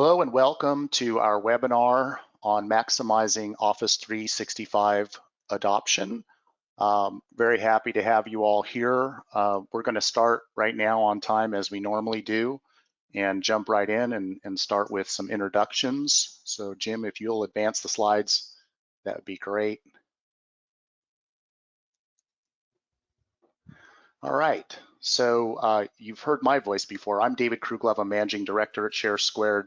Hello and welcome to our webinar on maximizing Office 365 adoption. Very happy to have you all here. We're going to start right now on time as we normally do and jump right in and start with some introductions. So Jim, if you'll advance the slides, that would be great. All right, so you've heard my voice before. I'm David Kruglove, I'm Managing Director at Share Squared.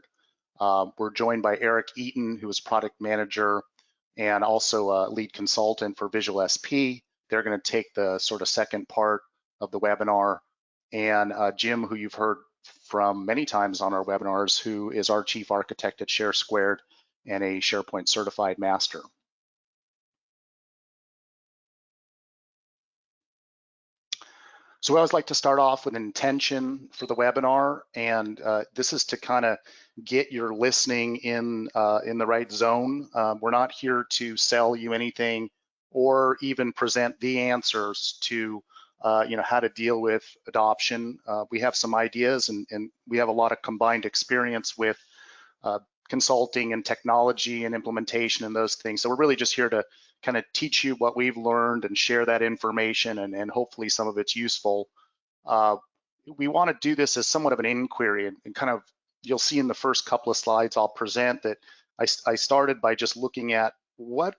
We're joined by Eric Eaton, who is Product Manager and also a Lead Consultant for Visual SP. They're going to take the sort of second part of the webinar. And Jim, who you've heard from many times on our webinars, who is our Chief Architect at Share Squared and a SharePoint Certified Master. So I always like to start off with an intention for the webinar, and this is to kind of get your listening in the right zone. We're not here to sell you anything or even present the answers to how to deal with adoption. We have some ideas, and we have a lot of combined experience with consulting and technology and implementation and those things. So we're really just here to kind of teach you what we've learned and share that information, and hopefully some of it's useful. We want to do this as somewhat of an inquiry, and kind of, you'll see in the first couple of slides I'll present that I started by just looking at what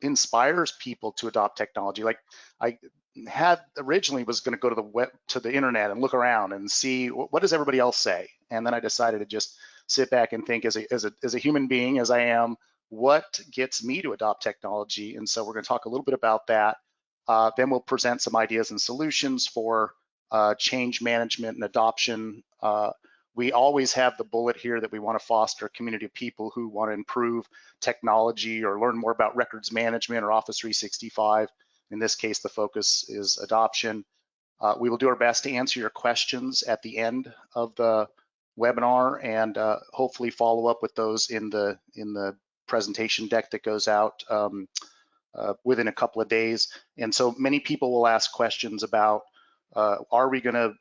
inspires people to adopt technology. Like I had originally was going to go to the web, to the internet, and look around and see what does everybody else say, and then I decided to just sit back and think as a human being, as I am, what gets me to adopt technology. And so we're going to talk a little bit about that. Then we'll present some ideas and solutions for change management and adoption. We always have the bullet here that we want to foster a community of people who want to improve technology or learn more about records management or Office 365. In this case, the focus is adoption. We will do our best to answer your questions at the end of the webinar, and hopefully follow up with those in the presentation deck that goes out within a couple of days. And so many people will ask questions about, are we going to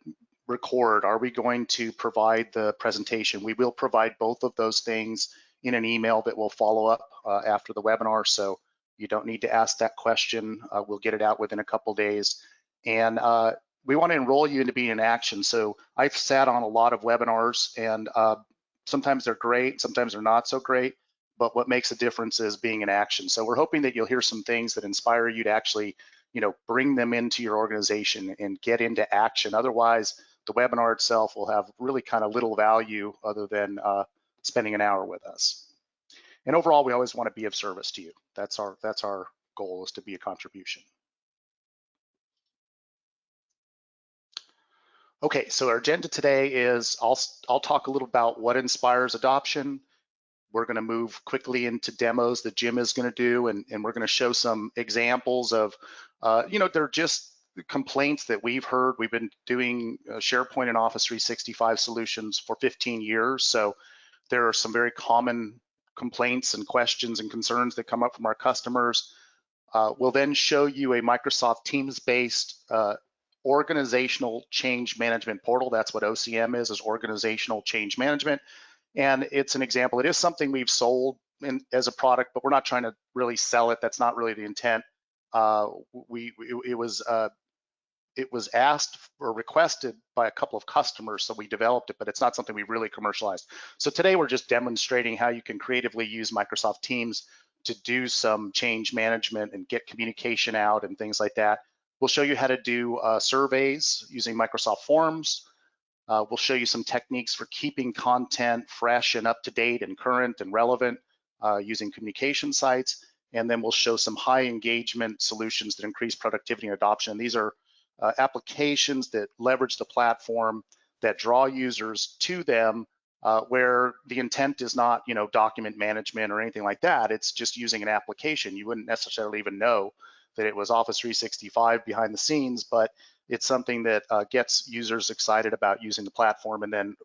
record? Are we going to provide the presentation? We will provide both of those things in an email that will follow up after the webinar, so you don't need to ask that question. We'll get it out within a couple of days. And we want to enroll you into being in action. So I've sat on a lot of webinars, and sometimes they're great, sometimes they're not so great, but what makes a difference is being in action. So we're hoping that you'll hear some things that inspire you to actually, bring them into your organization and get into action. Otherwise, the webinar itself will have really kind of little value other than spending an hour with us. And overall, we always want to be of service to you. That's our goal, is to be a contribution. Okay, so our agenda today is I'll talk a little about what inspires adoption. We're going to move quickly into demos that Jim is going to do, and we're going to show some examples of, they're just complaints that we've heard. We've been doing SharePoint and Office 365 solutions for 15 years, so there are some very common complaints and questions and concerns that come up from our customers. We'll then show you a Microsoft Teams-based organizational change management portal. That's what OCM is organizational change management. And it's an example. It is something we've sold as a product, but we're not trying to really sell it. That's not really the intent. It was asked or requested by a couple of customers, so we developed it, but it's not something we really commercialized. So today we're just demonstrating how you can creatively use Microsoft Teams to do some change management and get communication out and things like that. We'll show you how to do surveys using Microsoft Forms. We'll show you some techniques for keeping content fresh and up to date and current and relevant using communication sites. And then we'll show some high engagement solutions that increase productivity and adoption. These are applications that leverage the platform, that draw users to them, where the intent is not, document management or anything like that. It's just using an application. You wouldn't necessarily even know that it was Office 365 behind the scenes, but it's something that gets users excited about using the platform, and then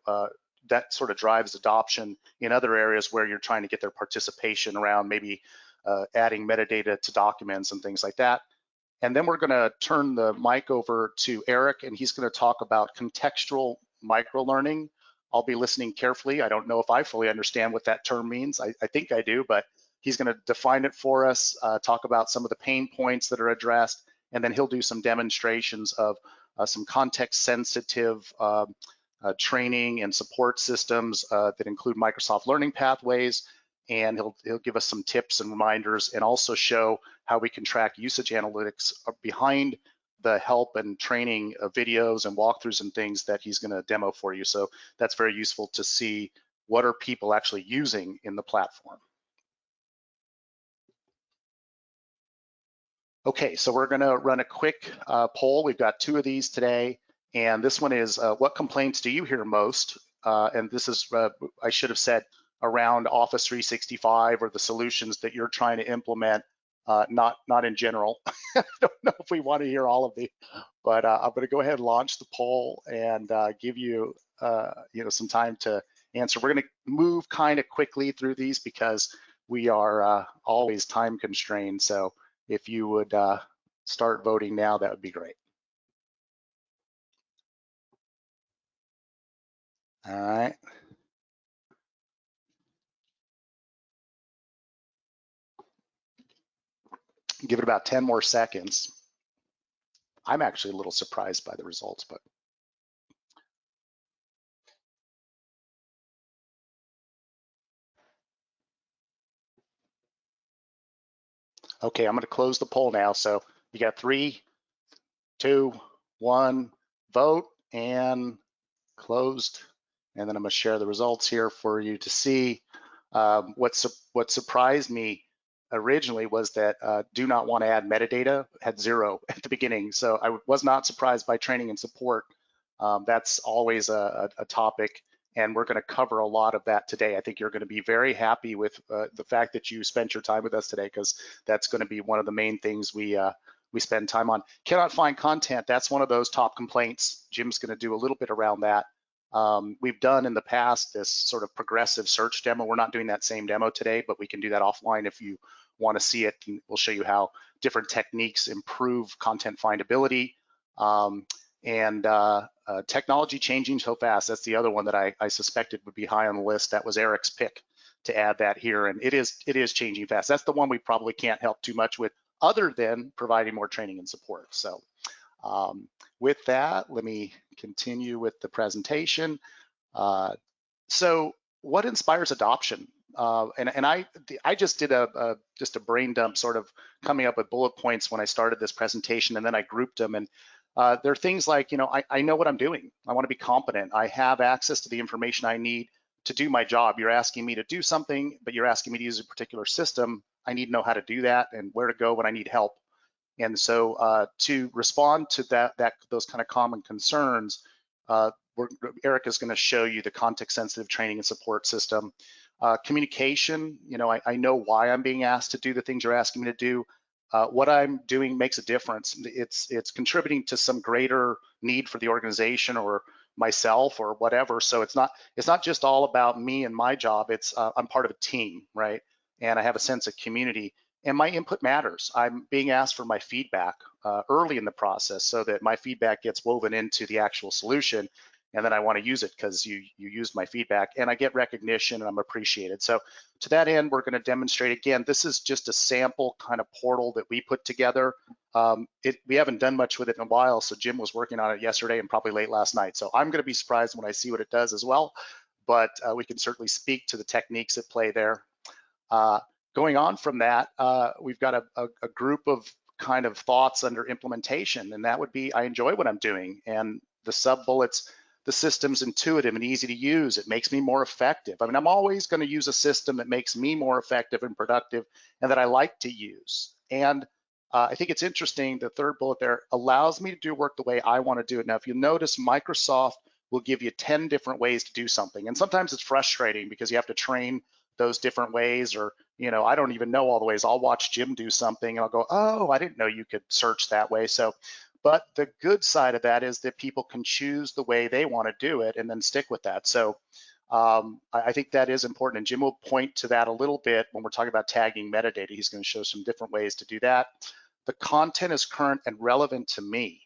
that sort of drives adoption in other areas where you're trying to get their participation around maybe adding metadata to documents and things like that. And then we're going to turn the mic over to Eric, and he's going to talk about contextual microlearning I'll be listening carefully. I don't know if I fully understand what that term means. I think I do, but he's going to define it for us, talk about some of the pain points that are addressed, and then he'll do some demonstrations of some context-sensitive training and support systems that include Microsoft Learning Pathways, and he'll give us some tips and reminders, and also show how we can track usage analytics behind the help and training videos and walkthroughs and things that he's going to demo for you. So that's very useful to see what are people actually using in the platform. Okay, so we're going to run a quick poll. We've got 2 of these today, and this one is what complaints do you hear most? And this is, I should have said, around Office 365 or the solutions that you're trying to implement, not in general. I don't know if we want to hear all of the, but I'm going to go ahead and launch the poll and give you, some time to answer. We're going to move kind of quickly through these because we are always time constrained. So if you would start voting now, that would be great. All right. Give it about 10 more seconds. I'm actually a little surprised by the results, but. Okay, I'm going to close the poll now. So you got 3, 2, 1, vote, and closed. And then I'm going to share the results here for you to see. What surprised me originally was that do not want to add metadata had 0 at the beginning. So I was not surprised by training and support. That's always a topic, and we're going to cover a lot of that today. I think you're going to be very happy with the fact that you spent your time with us today, because that's going to be one of the main things we spend time on. Cannot find content. That's one of those top complaints. Jim's going to do a little bit around that. We've done in the past this sort of progressive search demo. We're not doing that same demo today, but we can do that offline if you want to see it. And we'll show you how different techniques improve content findability. Technology changing so fast. That's the other one that I suspected would be high on the list. That was Eric's pick to add that here, and it is changing fast. That's the one we probably can't help too much with, other than providing more training and support. So with that, let me continue with the presentation. So what inspires adoption? I just did just a brain dump, sort of coming up with bullet points when I started this presentation, and then I grouped them. And there are things like, I know what I'm doing. I want to be competent. I have access to the information I need to do my job. You're asking me to do something, but you're asking me to use a particular system. I need to know how to do that and where to go when I need help. And so to respond to those kind of common concerns, Eric is going to show you the context-sensitive training and support system. Communication, I know why I'm being asked to do the things you're asking me to do. What I'm doing makes a difference. It's contributing to some greater need for the organization or myself or whatever. So it's not just all about me and my job. It's I'm part of a team, right? And I have a sense of community. And my input matters. I'm being asked for my feedback early in the process so that my feedback gets woven into the actual solution. And then I want to use it because you used my feedback, and I get recognition and I'm appreciated. So to that end, we're going to demonstrate again. This is just a sample kind of portal that we put together. We haven't done much with it in a while, so Jim was working on it yesterday and probably late last night. So I'm going to be surprised when I see what it does as well. But we can certainly speak to the techniques at play there. Going on from that, we've got a group of kind of thoughts under implementation, and that would be, I enjoy what I'm doing, and the sub bullets, the system's intuitive and easy to use. It makes me more effective. I mean, I'm always going to use a system that makes me more effective and productive and that I like to use. And I think it's interesting, the third bullet there allows me to do work the way I want to do it. Now, if you notice, Microsoft will give you 10 different ways to do something. And sometimes it's frustrating because you have to train those different ways, or I don't even know all the ways. I'll watch Jim do something and I'll go, oh, I didn't know you could search that way. So, but the good side of that is that people can choose the way they want to do it and then stick with that. So I think that is important, and Jim will point to that a little bit when we're talking about tagging metadata. He's going to show some different ways to do that. The content is current and relevant to me.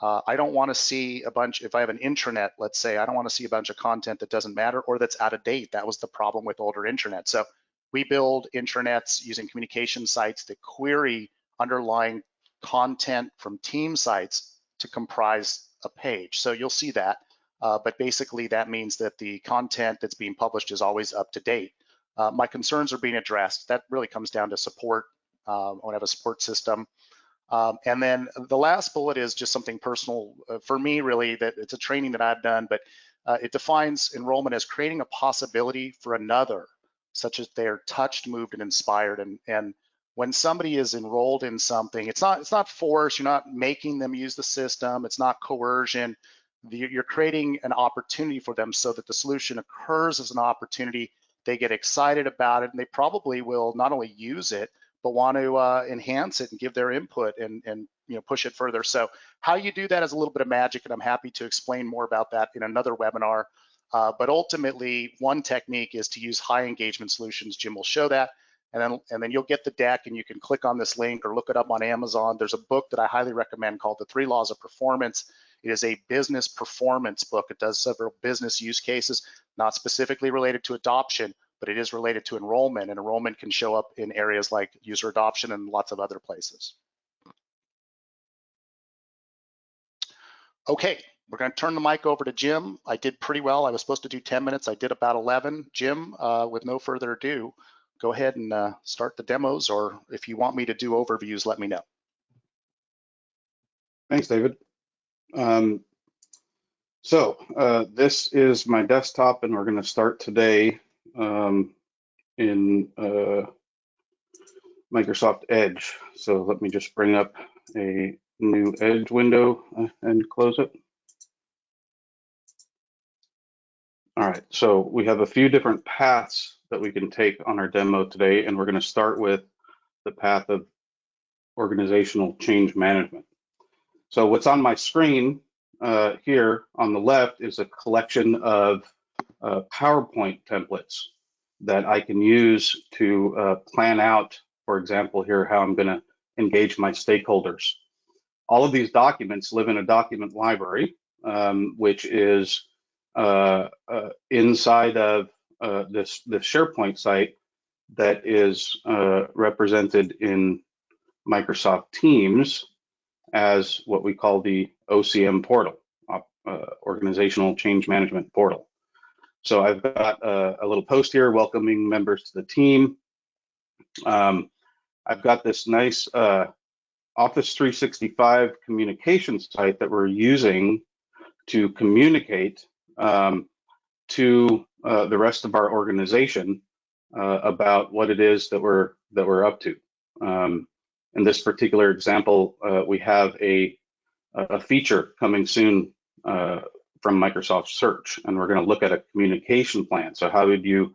I don't want to see a bunch, if I have an intranet, let's say, I don't want to see a bunch of content that doesn't matter or that's out of date. That was the problem with older intranets. So we build intranets using communication sites that query underlying content from team sites to comprise a page. So you'll see that, but basically that means that the content that's being published is always up to date. My concerns are being addressed. That really comes down to support. I want to have a support system. And then the last bullet is just something personal for me, really, that it's a training that I've done, but it defines enrollment as creating a possibility for another, such as they're touched, moved, and inspired. And when somebody is enrolled in something, it's not force. You're not making them use the system. It's not coercion. You're creating an opportunity for them so that the solution occurs as an opportunity. They get excited about it, and they probably will not only use it, but want to enhance it and give their input and push it further. So how you do that is a little bit of magic, and I'm happy to explain more about that in another webinar. But ultimately, one technique is to use high engagement solutions. Jim will show that, and then you'll get the deck, and you can click on this link or look it up on Amazon. There's a book that I highly recommend called The 3 Laws of Performance. It is a business performance book. It does several business use cases, not specifically related to adoption, but it is related to enrollment, and enrollment can show up in areas like user adoption and lots of other places. Okay, we're going to turn the mic over to Jim. I did pretty well. I was supposed to do 10 minutes. I did about 11. Jim, with no further ado, go ahead and start the demos, or if you want me to do overviews, let me know. Thanks, David. This is my desktop, and we're going to start today in Microsoft Edge. So let me just bring up a new Edge window and close it. All right, so we have a few different paths that we can take on our demo today, and we're going to start with the path of organizational change management. So what's on my screen here on the left is a collection of PowerPoint templates that I can use to plan out, for example, here how I'm going to engage my stakeholders. All of these documents live in a document library, which is inside of this SharePoint site that is represented in Microsoft Teams as what we call the OCM portal, Organizational Change Management Portal. So I've got a little post here welcoming members to the team. I've got this nice Office 365 communications site that we're using to communicate to the rest of our organization about what it is that we're up to. In this particular example, we have a feature coming soon from Microsoft Search, and we're going to look at a communication plan. So how would you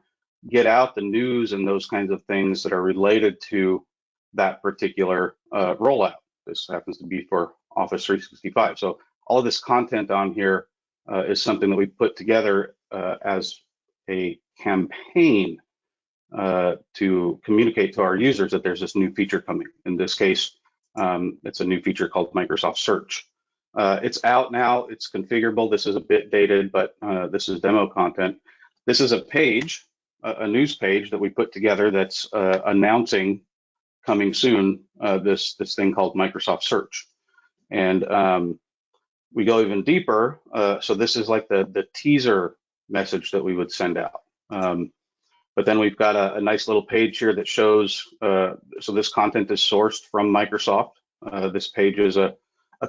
get out the news and those kinds of things that are related to that particular rollout? This happens to be for Office 365. So all of this content on here is something that we put together as a campaign to communicate to our users that there's this new feature coming. In this case, it's a new feature called Microsoft Search. It's out now, it's configurable. This is a bit dated, but this is demo content. This is a page, a news page that we put together that's announcing coming soon this thing called Microsoft Search. And we go even deeper. So this is like the teaser message that we would send out. But then we've got a nice little page here that shows, so this content is sourced from Microsoft. This page is a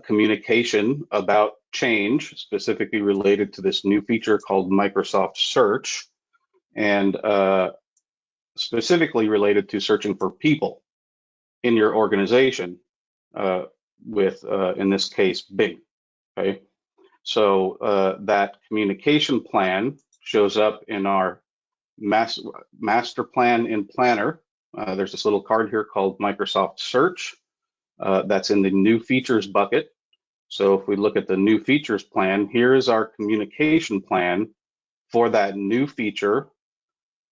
communication about change, specifically related to this new feature called Microsoft Search, and specifically related to searching for people in your organization with, in this case, Bing. Okay, so that communication plan shows up in our master plan in Planner. There's this little card here called Microsoft Search. That's in the new features bucket. So if we look at the new features plan, here is our communication plan for that new feature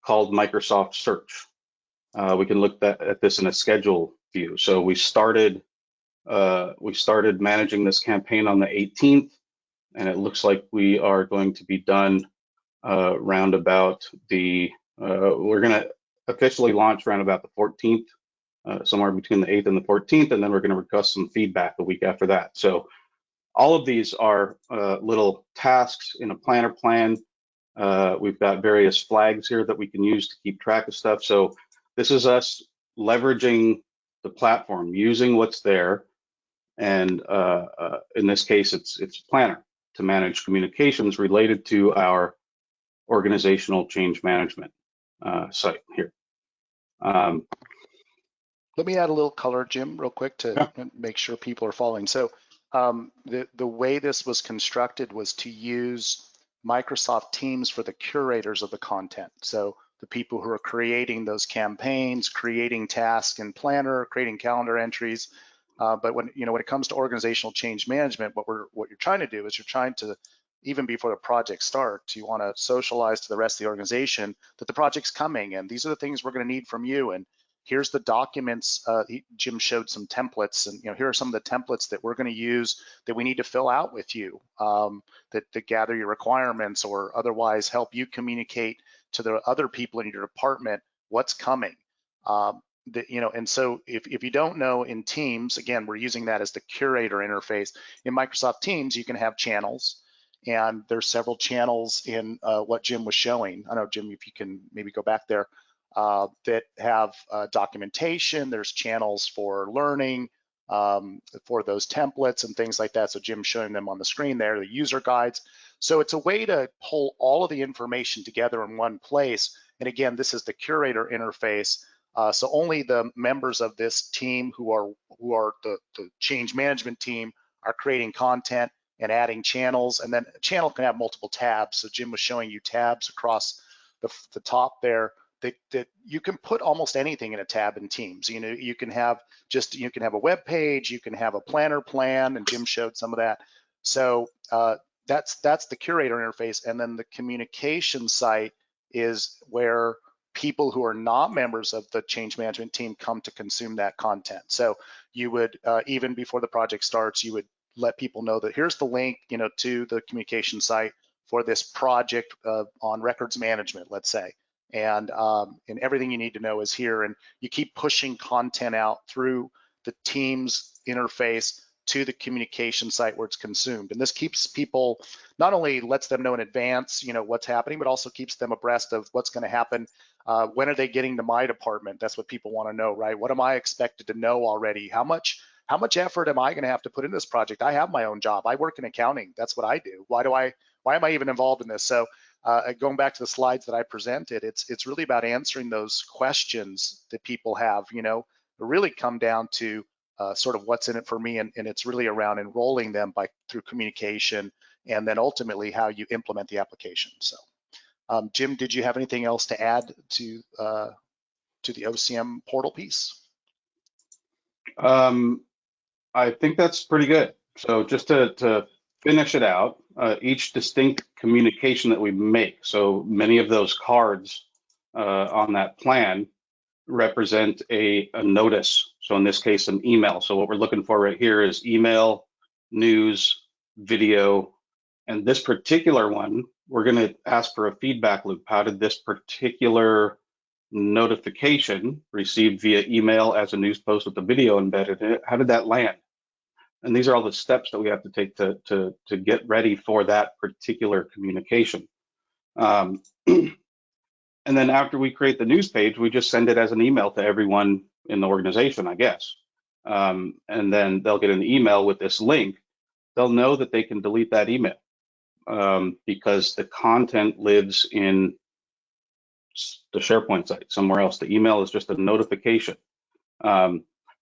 called Microsoft Search. We can look at this in a schedule view. So we started We started managing this campaign on the 18th, and it looks like we are going to be done round about we're going to officially launch around about the 14th, somewhere between the 8th and the 14th, and then we're going to request some feedback the week after that. So all of these are little tasks in a planner plan. We've got various flags here that we can use to keep track of stuff. So this is us leveraging the platform, using what's there. And in this case, it's Planner to manage communications related to our organizational change management site here. Let me add a little color, Jim, real quick to Yeah. make sure people are following. So the way this was constructed was to use Microsoft Teams for the curators of the content. So the people who are creating those campaigns, creating tasks in Planner, creating calendar entries. But when it comes to organizational change management, what you're trying to do is you're trying to, even before the project starts, you want to socialize to the rest of the organization that the project's coming and these are the things we're going to need from you. And here's the documents. Jim showed some templates, and here are some of the templates that we're going to use that we need to fill out with you that gather your requirements or otherwise help you communicate to the other people in your department what's coming. And so if you don't know, in Teams, again, we're using that as the curator interface. In Microsoft Teams, you can have channels, and there's several channels in what Jim was showing. I don't know, Jim, if you can maybe go back there. That have documentation. There's channels for learning, for those templates and things like that. So Jim's showing them on the screen there, the user guides. So it's a way to pull all of the information together in one place. And again, this is the curator interface. So only the members of this team who are the change management team are creating content and adding channels. And then a channel can have multiple tabs. So Jim was showing you tabs across the top there. That you can put almost anything in a tab in Teams. You can have a web page, you can have a planner plan, and Jim showed some of that. So that's the curator interface, and then the communication site is where people who are not members of the change management team come to consume that content. So you would even before the project starts, you would let people know that here's the link, to the communication site for this project on records management, let's say. And everything you need to know is here, and you keep pushing content out through the Teams interface to the communication site where it's consumed. And this keeps people, not only lets them know in advance, what's happening, but also keeps them abreast of what's going to happen. When are they getting to my department? That's what people want to know, right? What am I expected to know already? How much effort am I going to have to put in this project? I have my own job. I work in accounting. That's what I do. Why am I even involved in this? So going back to the slides that I presented, it's really about answering those questions that people have, really come down to sort of what's in it for me, and it's really around enrolling them through communication, and then ultimately how you implement the application. So Jim, did you have anything else to add to the OCM portal piece? I think that's pretty good. So just to finish it out, each distinct communication that we make, so many of those cards on that plan represent a notice. So in this case, an email. So what we're looking for right here is email, news, video, and this particular one, we're going to ask for a feedback loop. How did this particular notification received via email as a news post with the video embedded in it, how did that land? And these are all the steps that we have to take to get ready for that particular communication. And then after we create the news page, we just send it as an email to everyone in the organization, I guess. And then they'll get an email with this link. They'll know that they can delete that email because the content lives in the SharePoint site somewhere else. The email is just a notification. But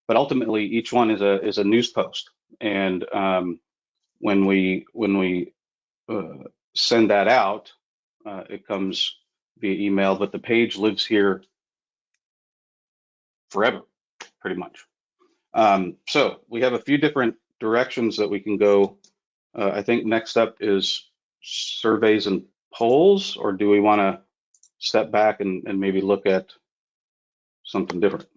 ultimately, each one is a news post. And when we send that out, it comes via email, but the page lives here forever, pretty much. So we have a few different directions that we can go. I think next up is surveys and polls, or do we want to step back and maybe look at something different?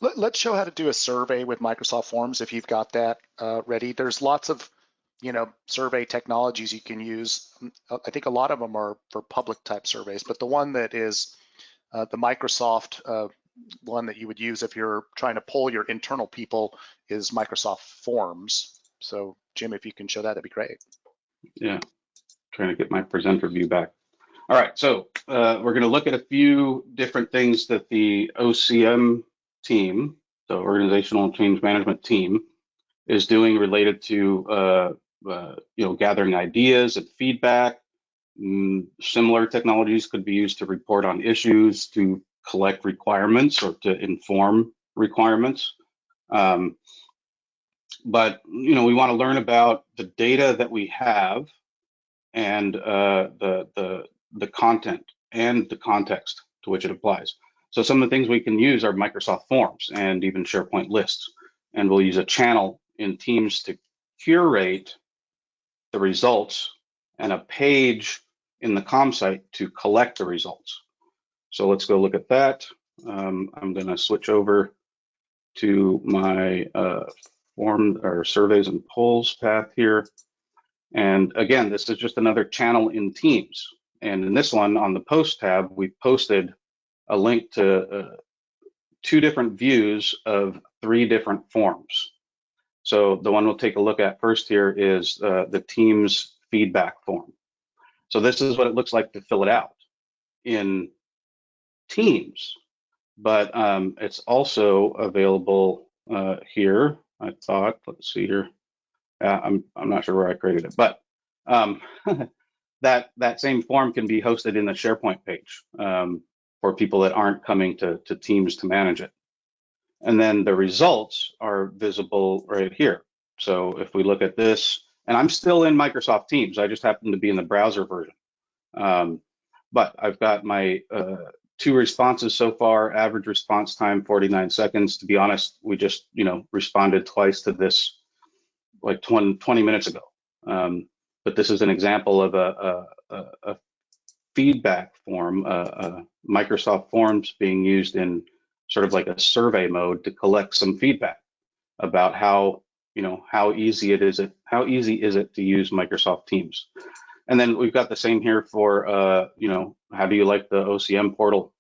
Let's show how to do a survey with Microsoft Forms if you've got that ready. There's lots of, survey technologies you can use. I think a lot of them are for public type surveys, but the one that is the Microsoft one that you would use if you're trying to poll your internal people is Microsoft Forms. So Jim, if you can show that, that'd be great. Yeah, trying to get my presenter view back. All right, so we're going to look at a few different things that the OCM team, the Organizational Change Management team, is doing related to gathering ideas and feedback. Similar technologies could be used to report on issues, to collect requirements, or to inform requirements. But we want to learn about the data that we have and the content and the context to which it applies. So some of the things we can use are Microsoft Forms and even SharePoint lists. And we'll use a channel in Teams to curate the results and a page in the com site to collect the results. So let's go look at that. I'm going to switch over to my form or surveys and polls path here. And again, this is just another channel in Teams. And in this one, on the post tab, we posted a link to 2 different views of 3 different forms. So the one we'll take a look at first here is the Teams feedback form. So this is what it looks like to fill it out in Teams, but it's also available here. I thought, let's see here. I'm not sure where I created it, but that same form can be hosted in the SharePoint page for people that aren't coming to Teams to manage it. And then the results are visible right here. So if we look at this, and I'm still in Microsoft Teams, I just happen to be in the browser version. But I've got my 2 responses so far, average response time 49 seconds. To be honest, we just responded twice to this like 20 minutes ago. But this is an example of a feedback form, Microsoft Forms being used in sort of like a survey mode to collect some feedback about how easy is it to use Microsoft Teams. And then we've got the same here for how do you like the OCM portal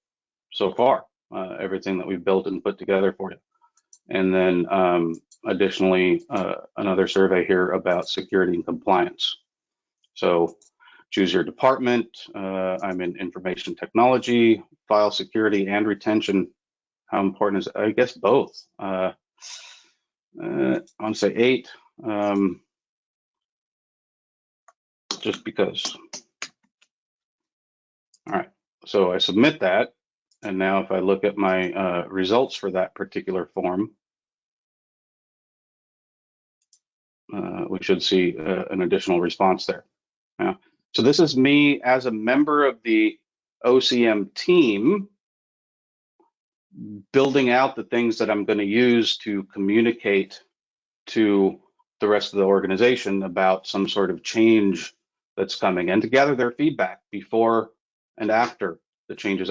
so far? Everything that we've built and put together for you. And then additionally, another survey here about security and compliance. So choose your department. I'm in information technology, file security and retention. How important is it? I guess both. I want to say 8, just because. All right, so I submit that. And now if I look at my results for that particular form, we should see an additional response there. Yeah. So this is me as a member of the OCM team building out the things that I'm going to use to communicate to the rest of the organization about some sort of change that's coming and to gather their feedback before and after the change is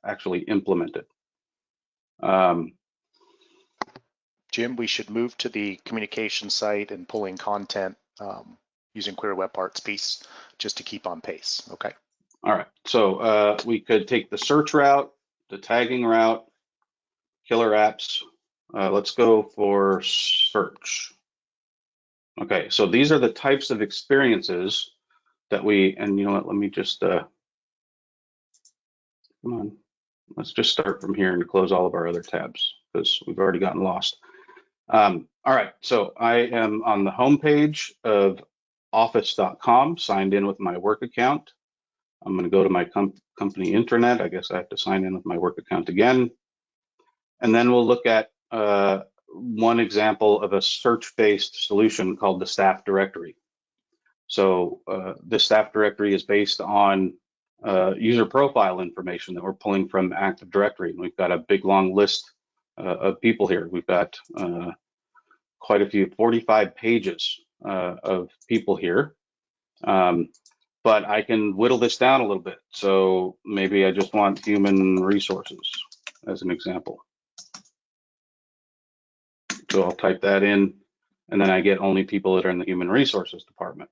actually implemented. Jim, we should move to the communication site and pulling content using Query Web Parts piece just to keep on pace. Okay. All right. So we could take the search route, the tagging route, killer apps. Let's go for search. Okay. So these are the types of experiences that and you know what, let me just, come on. Let's just start from here and close all of our other tabs because we've already gotten lost. All right, so I am on the home page of office.com, signed in with my work account. I'm going to go to my company intranet. I guess I have to sign in with my work account again. And then we'll look at one example of a search-based solution called the staff directory. So the staff directory is based on user profile information that we're pulling from Active Directory. And we've got a big long list of people here. We've got quite a few, 45 pages of people here. But I can whittle this down a little bit. So maybe I just want human resources as an example. So I'll type that in, and then I get only people that are in the human resources department.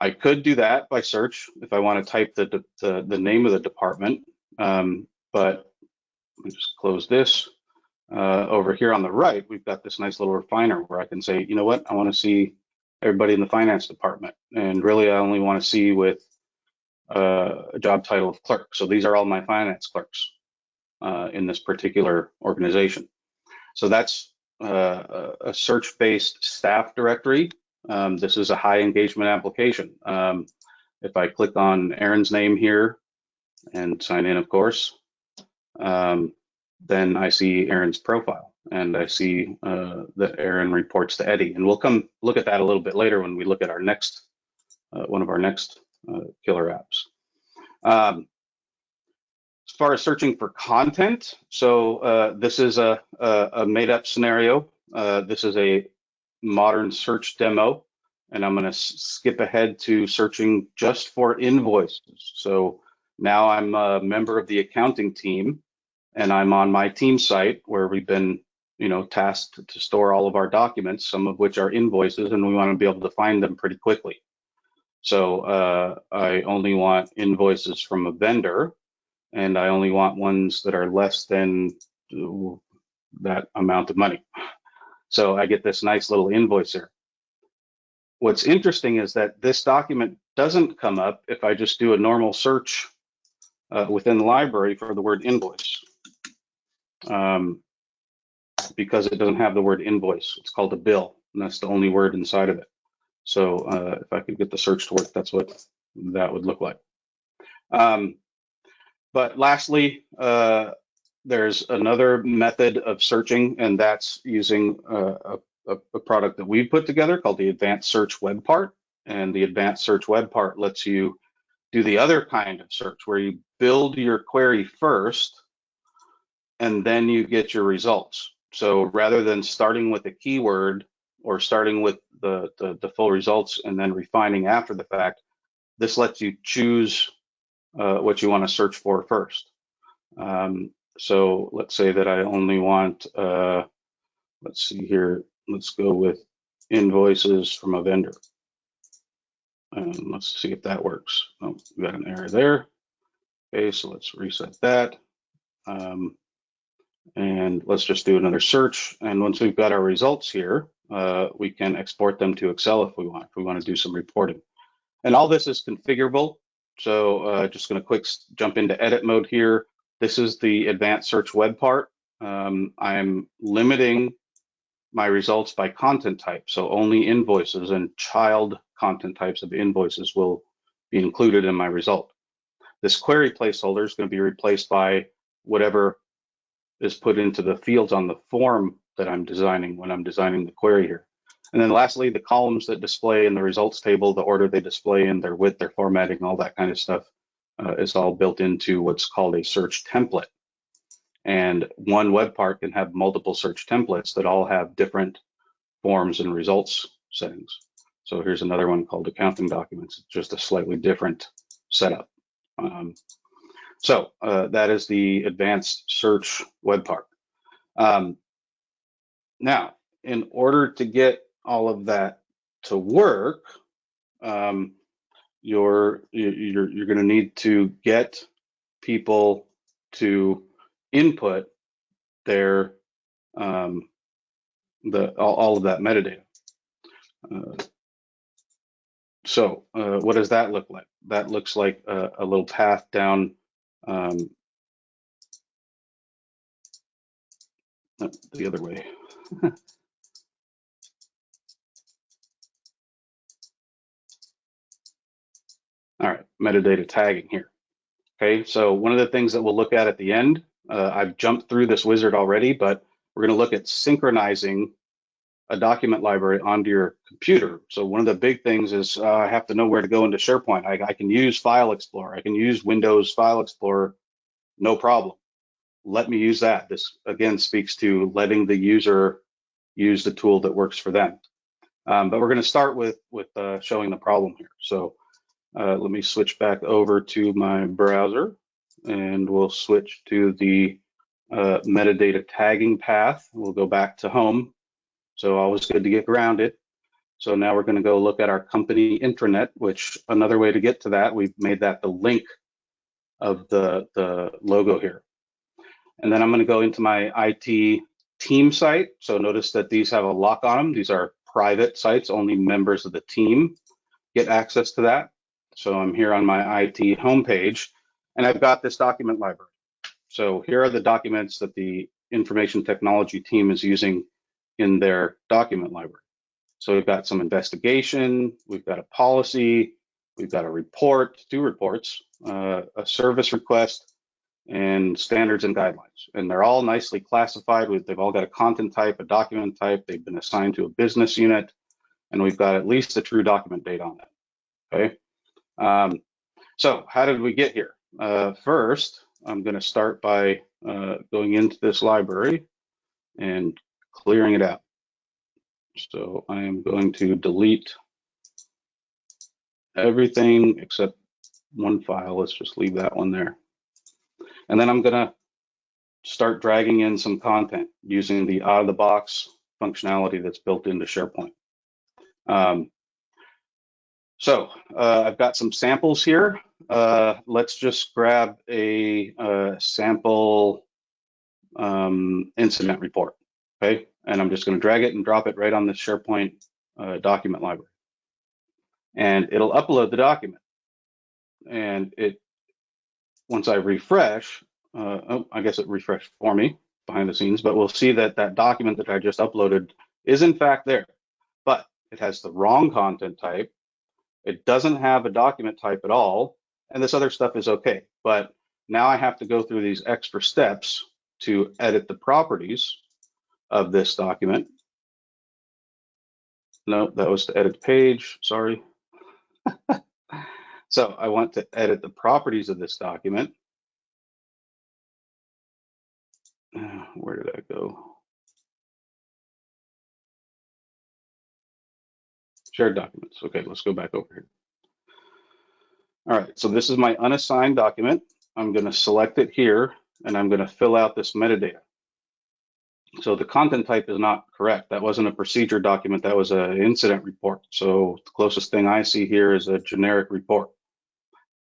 I could do that by search if I want to type the name of the department, but let me just close this. Over here on the right, we've got this nice little refiner where I can say, you know what, I want to see everybody in the finance department, and really I only want to see with a job title of clerk. So these are all my finance clerks in this particular organization. So that's a search-based staff directory. This is a high engagement application. If I click on Aaron's name here and sign in, of course, then I see Aaron's profile, and I see that Aaron reports to Eddie. And we'll come look at that a little bit later when we look at our next one of our next killer apps. As far as searching for content, so this is a made-up scenario. This is a modern search demo, and I'm going to skip ahead to searching just for invoices. So now I'm a member of the accounting team, and I'm on my team site where we've been, tasked to store all of our documents, some of which are invoices, and we want to be able to find them pretty quickly. So I only want invoices from a vendor, and I only want ones that are less than that amount of money. So I get this nice little invoice here. What's interesting is that this document doesn't come up if I just do a normal search within the library for the word invoice, because it doesn't have the word invoice. It's called a bill, and that's the only word inside of it. So if I could get the search to work, that's what that would look like. But lastly, there's another method of searching, and that's using a product that we've put together called the Advanced Search Web Part. And the Advanced Search Web Part lets you do the other kind of search where you build your query first, and then you get your results. So rather than starting with a keyword or starting with the full results and then refining after the fact, this lets you choose what you want to search for first. So let's say that I only want, let's see here, let's go with invoices from a vendor. And let's see if that works. Oh, we got an error there. Okay, so let's reset that. And let's just do another search. And once we've got our results here, we can export them to Excel if we want to do some reporting. And all this is configurable. So just going to quick jump into edit mode here. This is the Advanced Search Web Part. I'm limiting my results by content type. So only invoices and child content types of invoices will be included in my result. This query placeholder is going to be replaced by whatever is put into the fields on the form that I'm designing when I'm designing the query here. And then lastly, the columns that display in the results table, the order they display in, their width, their formatting, all that kind of stuff is all built into what's called a search template. And one web part can have multiple search templates that all have different forms and results settings. So here's another one called accounting documents. It's just a slightly different setup. So that is the Advanced Search Web Part. Now, in order to get all of that to work, you're going to need to get people to input their all of that metadata. So what does that look like? That looks like a little path down the other way. All right, metadata tagging here. Okay, so one of the things that we'll look at the end, I've jumped through this wizard already, but we're going to look at synchronizing a document library onto your computer. So one of the big things is I have to know where to go into SharePoint. I can use File Explorer. I can use Windows File Explorer, no problem. Let me use that. This again speaks to letting the user use the tool that works for them. But we're going to start with showing the problem here. So let me switch back over to my browser, and we'll switch to the metadata tagging path. We'll go back to home. So always good to get grounded. So now we're going to go look at our company intranet, which another way to get to that, we've made that the link of the logo here. And then I'm going to go into my IT team site. So notice that these have a lock on them. These are private sites. Only members of the team get access to that. So I'm here on my IT homepage, and I've got this document library. So here are the documents that the information technology team is using in their document library. So we've got some investigation, we've got a policy, we've got a report, 2 reports, a service request, and standards and guidelines. And they're all nicely classified. They've all got a content type, a document type. They've been assigned to a business unit, and we've got at least a true document date on that. Okay. So how did we get here? First, I'm going to start by going into this library and clearing it out. So I am going to delete everything except one file. Let's just leave that one there. And then I'm going to start dragging in some content using the out-of-the-box functionality that's built into SharePoint. So I've got some samples here. Let's just grab a sample incident report, okay? And I'm just going to drag it and drop it right on the SharePoint document library. And it'll upload the document. And once I refresh, I guess it refreshed for me behind the scenes, but we'll see that that document that I just uploaded is in fact there, but it has the wrong content type. It doesn't have a document type at all, and this other stuff is okay. But now I have to go through these extra steps to edit the properties of this document. No, that was to edit the page, sorry. So I want to edit the properties of this document. Where did I go? Shared documents. Okay, let's go back over here. All right, so this is my unassigned document. I'm going to select it here, and I'm going to fill out this metadata. So the content type is not correct. That wasn't a procedure document. That was an incident report. So the closest thing I see here is a generic report.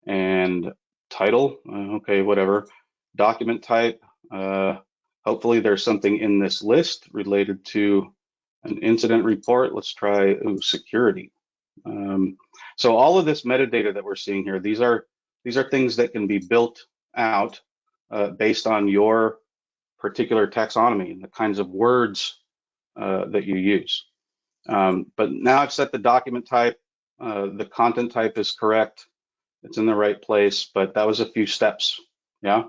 And title, okay, whatever. Document type, hopefully there's something in this list related to an incident report. Let's try security. So all of this metadata that we're seeing here, these are things that can be built out based on your particular taxonomy and the kinds of words that you use. But now I've set the document type, the content type is correct, it's in the right place, but that was a few steps, yeah?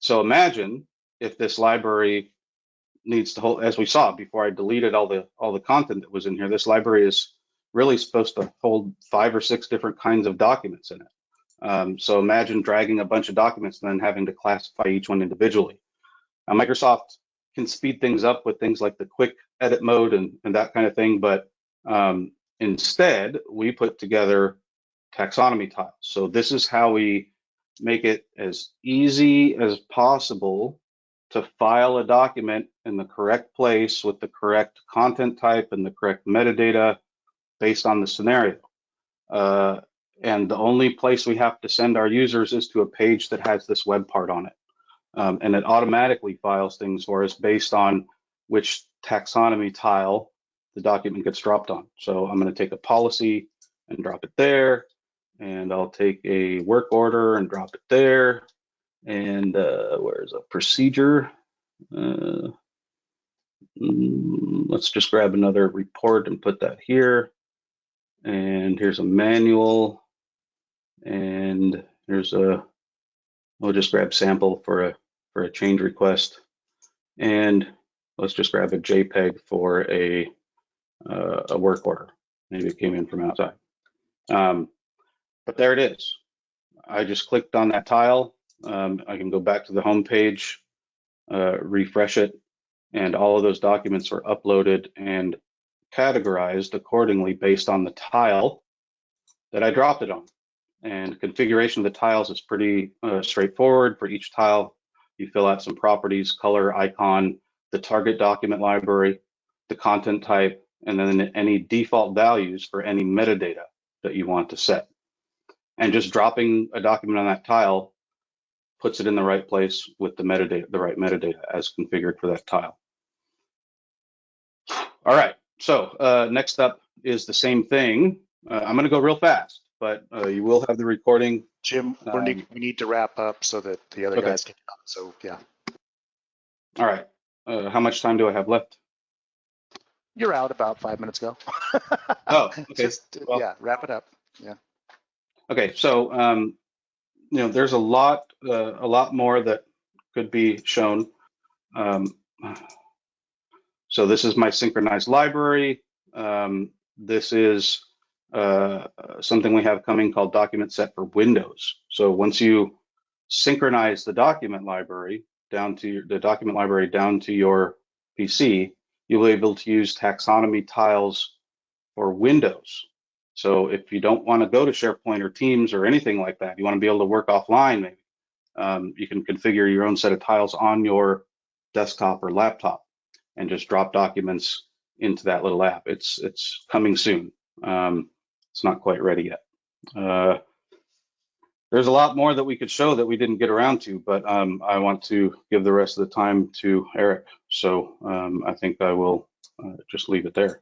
So imagine if this library needs to hold, as we saw before I deleted all the content that was in here, this library is really supposed to hold 5 or 6 different kinds of documents in it. So imagine dragging a bunch of documents and then having to classify each one individually. Now, Microsoft can speed things up with things like the quick edit mode and that kind of thing, but instead we put together taxonomy tiles. So this is how we make it as easy as possible to file a document in the correct place with the correct content type and the correct metadata based on the scenario. And the only place we have to send our users is to a page that has this web part on it. And it automatically files things for us based on which taxonomy tile the document gets dropped on. So I'm going to take a policy and drop it there, and I'll take a work order and drop it there, and where's a procedure? Let's just grab another report and put that here, and here's a manual, and here's we'll just grab sample for a change request, and let's just grab a JPEG for a work order. Maybe it came in from outside. But there it is. I just clicked on that tile. I can go back to the home page, refresh it, and all of those documents were uploaded and categorized accordingly based on the tile that I dropped it on. And configuration of the tiles is pretty straightforward. For each tile, You fill out some properties, color, icon, the target document library, the content type, and then any default values for any metadata that you want to set. And just dropping a document on that tile puts it in the right place with the metadata, the right metadata as configured for that tile. All right, so next up is the same thing. I'm going to go real fast, but you will have the recording. Jim, we need to wrap up so that the other guys can come. So yeah. All right. How much time do I have left? You're out about 5 minutes ago. Oh, okay. Well, yeah, wrap it up. Yeah. Okay, so there's a lot more that could be shown. So this is my synchronized library. This is something we have coming called document set for Windows. So once you synchronize the document library down to your PC, you'll be able to use taxonomy tiles for Windows. So if you don't want to go to SharePoint or Teams or anything like that, you want to be able to work offline, maybe you can configure your own set of tiles on your desktop or laptop and just drop documents into that little app. It's coming soon. It's not quite ready yet. There's a lot more that we could show that we didn't get around to, but I want to give the rest of the time to Eric. So I think I will just leave it there.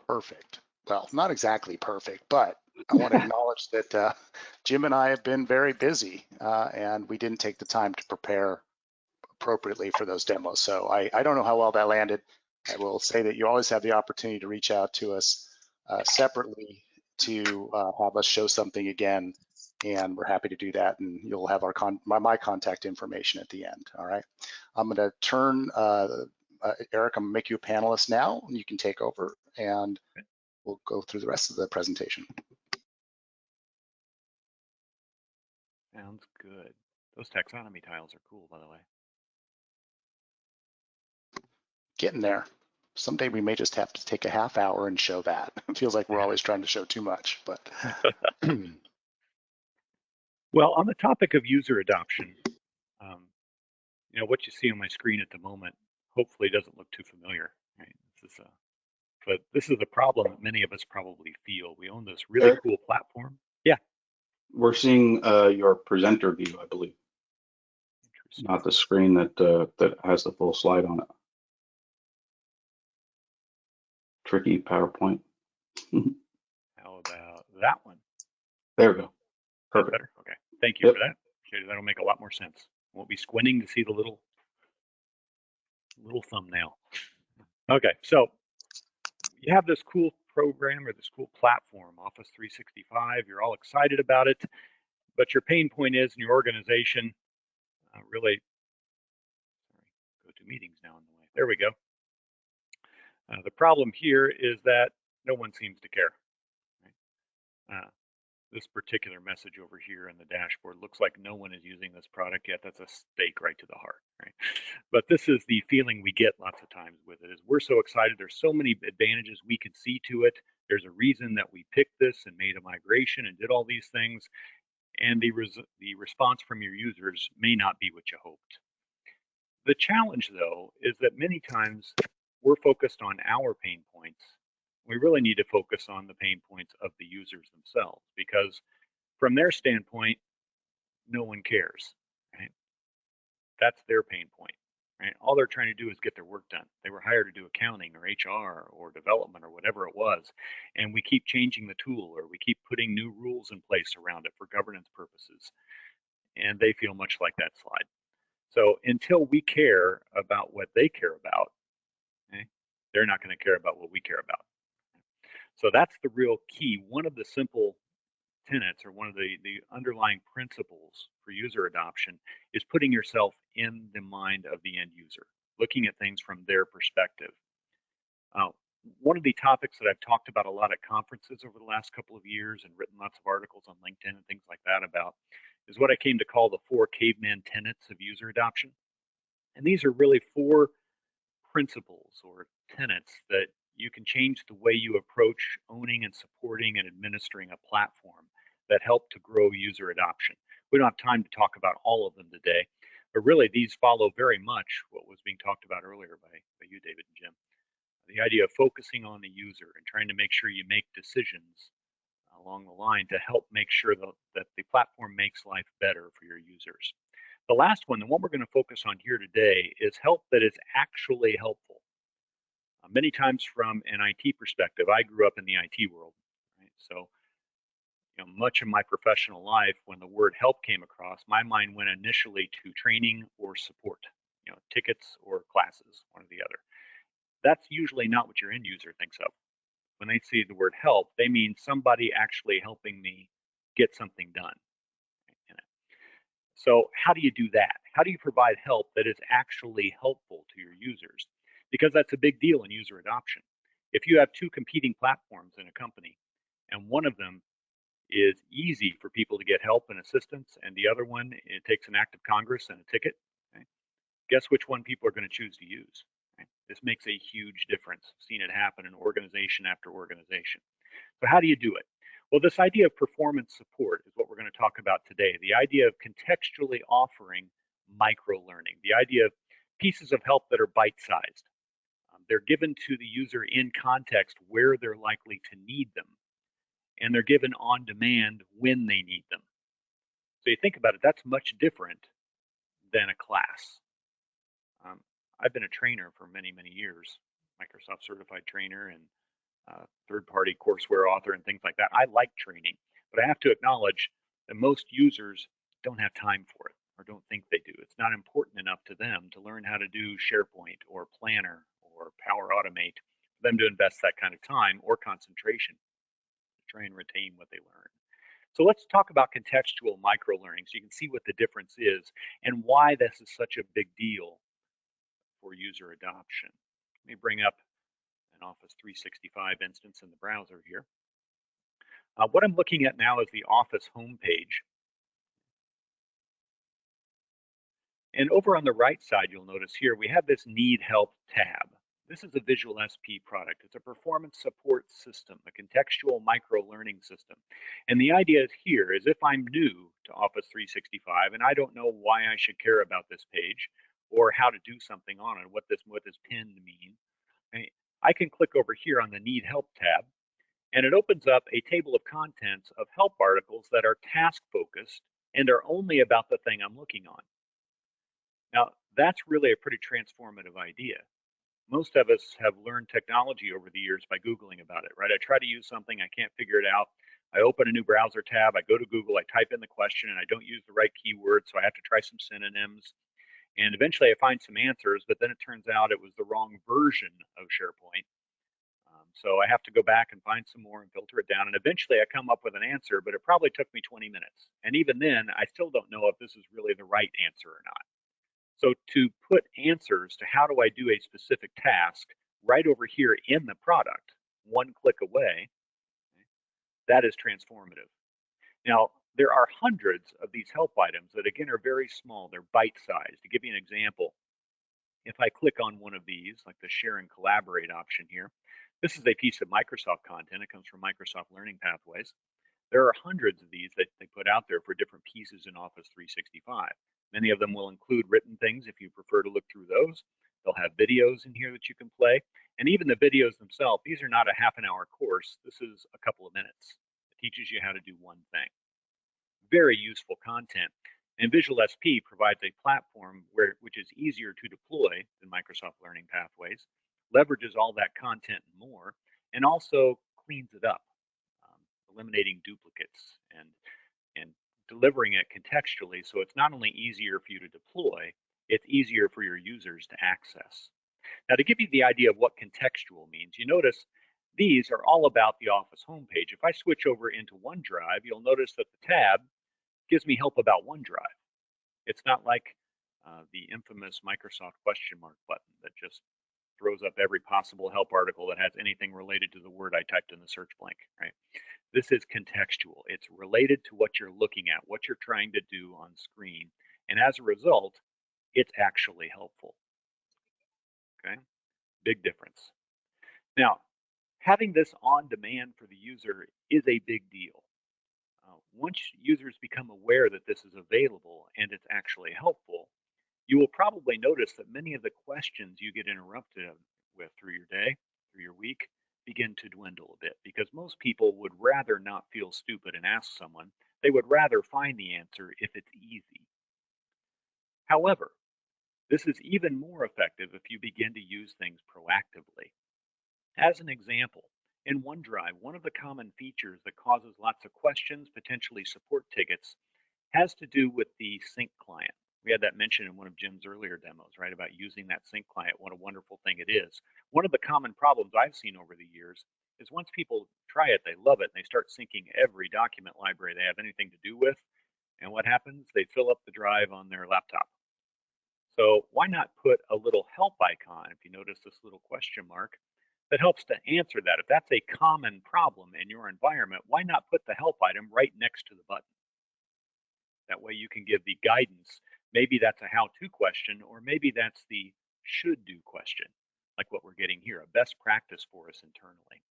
Perfect. Well, not exactly perfect, but I want to acknowledge that Jim and I have been very busy and we didn't take the time to prepare appropriately for those demos. So I don't know how well that landed. I will say that you always have the opportunity to reach out to us separately to have us show something again, and we're happy to do that. And you'll have our my contact information at the end. All right. I'm going to turn Eric. I'm going to make you a panelist now, and you can take over, and we'll go through the rest of the presentation. Sounds good. Those taxonomy tiles are cool, by the way. Getting there. Someday we may just have to take a half hour and show that. It feels like we're always trying to show too much, but. Well, on the topic of user adoption, what you see on my screen at the moment hopefully doesn't look too familiar, right? But this is the problem that many of us probably feel. We own this really cool platform. Yeah. We're seeing your presenter view, I believe, not the screen that has the full slide on it. Tricky PowerPoint. How about that one? There we go. Perfect. Better? Okay. Thank you for that. Okay, that'll make a lot more sense. Won't be squinting to see the little thumbnail. Okay, so you have this cool program or this cool platform, Office 365. You're all excited about it, but your pain point is in your organization really. Sorry, go to meetings now in the way. There we go. The problem here is that no one seems to care. Right? This particular message over here in the dashboard looks like no one is using this product yet. That's a stake right to the heart, right? But this is the feeling we get lots of times with it, is we're so excited. There's so many advantages we can see to it. There's a reason that we picked this and made a migration and did all these things. And the response from your users may not be what you hoped. The challenge, though, is that many times we're focused on our pain points. We really need to focus on the pain points of the users themselves, because from their standpoint, no one cares, right? That's their pain point, right? All they're trying to do is get their work done. They were hired to do accounting or HR or development or whatever it was, and we keep changing the tool, or we keep putting new rules in place around it for governance purposes, and they feel much like that slide. So until we care about what they care about, okay, they're not going to care about what we care about. So that's the real key. One of the simple tenets, or one of the underlying principles for user adoption, is putting yourself in the mind of the end user, looking at things from their perspective. One of the topics that I've talked about a lot at conferences over the last couple of years and written lots of articles on LinkedIn and things like that about is what I came to call the 4 caveman tenets of user adoption. And these are really 4 principles or tenets that you can change the way you approach owning and supporting and administering a platform that help to grow user adoption. We don't have time to talk about all of them today, but really these follow very much what was being talked about earlier by you, David and Jim. The idea of focusing on the user and trying to make sure you make decisions along the line to help make sure that the platform makes life better for your users. The last one, the one we're going to focus on here today, is help that is actually helpful. Many times from an IT perspective, I grew up in the IT world, right? So much of my professional life, when the word help came across, my mind went initially to training or support, tickets or classes, one or the other. That's usually not what your end user thinks of. When they see the word help, they mean somebody actually helping me get something done. So how do you do that? How do you provide help that is actually helpful to your users? Because that's a big deal in user adoption. If you have two competing platforms in a company, and one of them is easy for people to get help and assistance, and the other one, it takes an act of Congress and a ticket, okay? Guess which one people are going to choose to use? Okay? This makes a huge difference. I've seen it happen in organization after organization. So how do you do it? Well, this idea of performance support is what we're going to talk about today. The idea of contextually offering micro-learning, the idea of pieces of help that are bite-sized. They're given to the user in context where they're likely to need them, and they're given on demand when they need them. So you think about it, that's much different than a class. I've been a trainer for many, many years, Microsoft certified trainer and third-party courseware author and things like that. I like training, but I have to acknowledge that most users don't have time for it or don't think they do. It's not important enough to them to learn how to do SharePoint or Planner or Power Automate for them to invest that kind of time or concentration to try and retain what they learn. So let's talk about contextual micro-learning so you can see what the difference is and why this is such a big deal for user adoption. Let me bring up an Office 365 instance in the browser here. What I'm looking at now is the Office homepage. And over on the right side, you'll notice here, we have this Need Help tab. This is a Visual SP product. It's a performance support system, a contextual micro-learning system. And the idea here is if I'm new to Office 365 and I don't know why I should care about this page or how to do something on it, what this pin mean, I can click over here on the Need Help tab, and it opens up a table of contents of help articles that are task focused and are only about the thing I'm looking on. Now, that's really a pretty transformative idea. Most of us have learned technology over the years by Googling about it, right? I try to use something, I can't figure it out. I open a new browser tab, I go to Google, I type in the question, and I don't use the right keyword, so I have to try some synonyms. And eventually I find some answers, but then it turns out it was the wrong version of SharePoint. So I have to go back and find some more and filter it down. And eventually I come up with an answer, but it probably took me 20 minutes. And even then, I still don't know if this is really the right answer or not. So to put answers to how do I do a specific task right over here in the product, one click away, that is transformative. Now, there are hundreds of these help items that, again, are very small. They're bite-sized. To give you an example, if I click on one of these, like the Share and Collaborate option here, this is a piece of Microsoft content. It comes from Microsoft Learning Pathways. There are hundreds of these that they put out there for different pieces in Office 365. Many of them will include written things if you prefer to look through those. They'll have videos in here that you can play. And even the videos themselves, these are not a half an hour course. This is a couple of minutes. It teaches you how to do one thing. Very useful content. And Visual SP provides a platform which is easier to deploy than Microsoft Learning Pathways, leverages all that content and more, and also cleans it up, eliminating duplicates and delivering it contextually so it's not only easier for you to deploy, it's easier for your users to access. Now, to give you the idea of what contextual means, you notice these are all about the Office homepage. If I switch over into OneDrive, you'll notice that the tab gives me help about OneDrive. It's not like the infamous Microsoft question mark button that just throws up every possible help article that has anything related to the word I typed in the search blank, right? This is contextual. It's related to what you're looking at, what you're trying to do on screen. And as a result, it's actually helpful, okay? Big difference. Now, having this on demand for the user is a big deal. once users become aware that this is available and it's actually helpful, you will probably notice that many of the questions you get interrupted with through your day, through your week, begin to dwindle a bit because most people would rather not feel stupid and ask someone. They would rather find the answer if it's easy. However, this is even more effective if you begin to use things proactively. As an example, in OneDrive, one of the common features that causes lots of questions, potentially support tickets, has to do with the sync client. We had that mentioned in one of Jim's earlier demos, right, about using that sync client, what a wonderful thing it is. One of the common problems I've seen over the years is once people try it, they love it, and they start syncing every document library they have anything to do with. And what happens? They fill up the drive on their laptop. So why not put a little help icon, if you notice this little question mark, that helps to answer that. If that's a common problem in your environment, why not put the help item right next to the button? That way you can give the guidance. Maybe that's a how-to question, or maybe that's the should-do question, like what we're getting here, a best practice for us internally.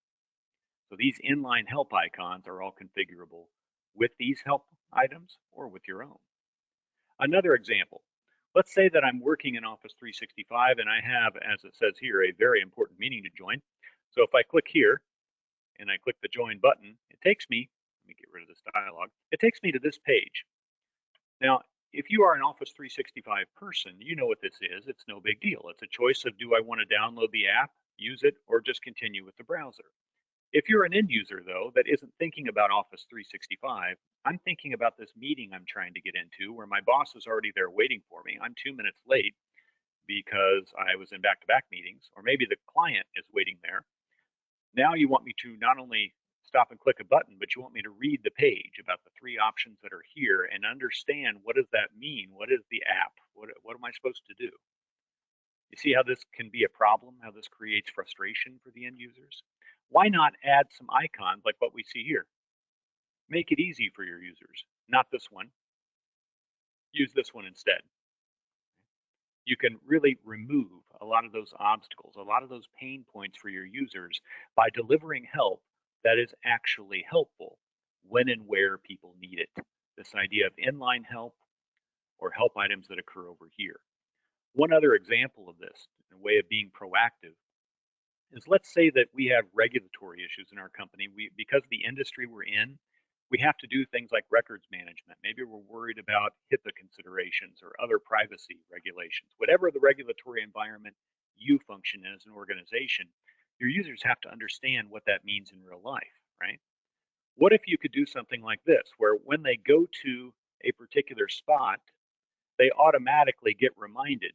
So these inline help icons are all configurable with these help items or with your own. Another example, let's say that I'm working in Office 365 and I have, as it says here, a very important meeting to join. So if I click here and I click the join button, it takes me, let me get rid of this dialog, it takes me to this page. Now, if you are an Office 365 person, you know what this is. It's no big deal. It's a choice of do I want to download the app, use it, or just continue with the browser. If you're an end user, though, that isn't thinking about Office 365, I'm thinking about this meeting I'm trying to get into where my boss is already there waiting for me. I'm 2 minutes late because I was in back-to-back meetings, or maybe the client is waiting there. Now you want me to not only stop and click a button, but you want me to read the page about the 3 options that are here and understand what does that mean? What is the app? What am I supposed to do? You see how this can be a problem, how this creates frustration for the end users? Why not add some icons like what we see here? Make it easy for your users. Not this one. Use this one instead. You can really remove a lot of those obstacles, a lot of those pain points for your users by delivering help that is actually helpful when and where people need it. This idea of inline help or help items that occur over here. One other example of this, a way of being proactive, is let's say that we have regulatory issues in our company. Because of the industry we're in, we have to do things like records management. Maybe we're worried about HIPAA considerations or other privacy regulations. Whatever the regulatory environment you function in as an organization, your users have to understand what that means in real life, right? What if you could do something like this, where when they go to a particular spot, they automatically get reminded,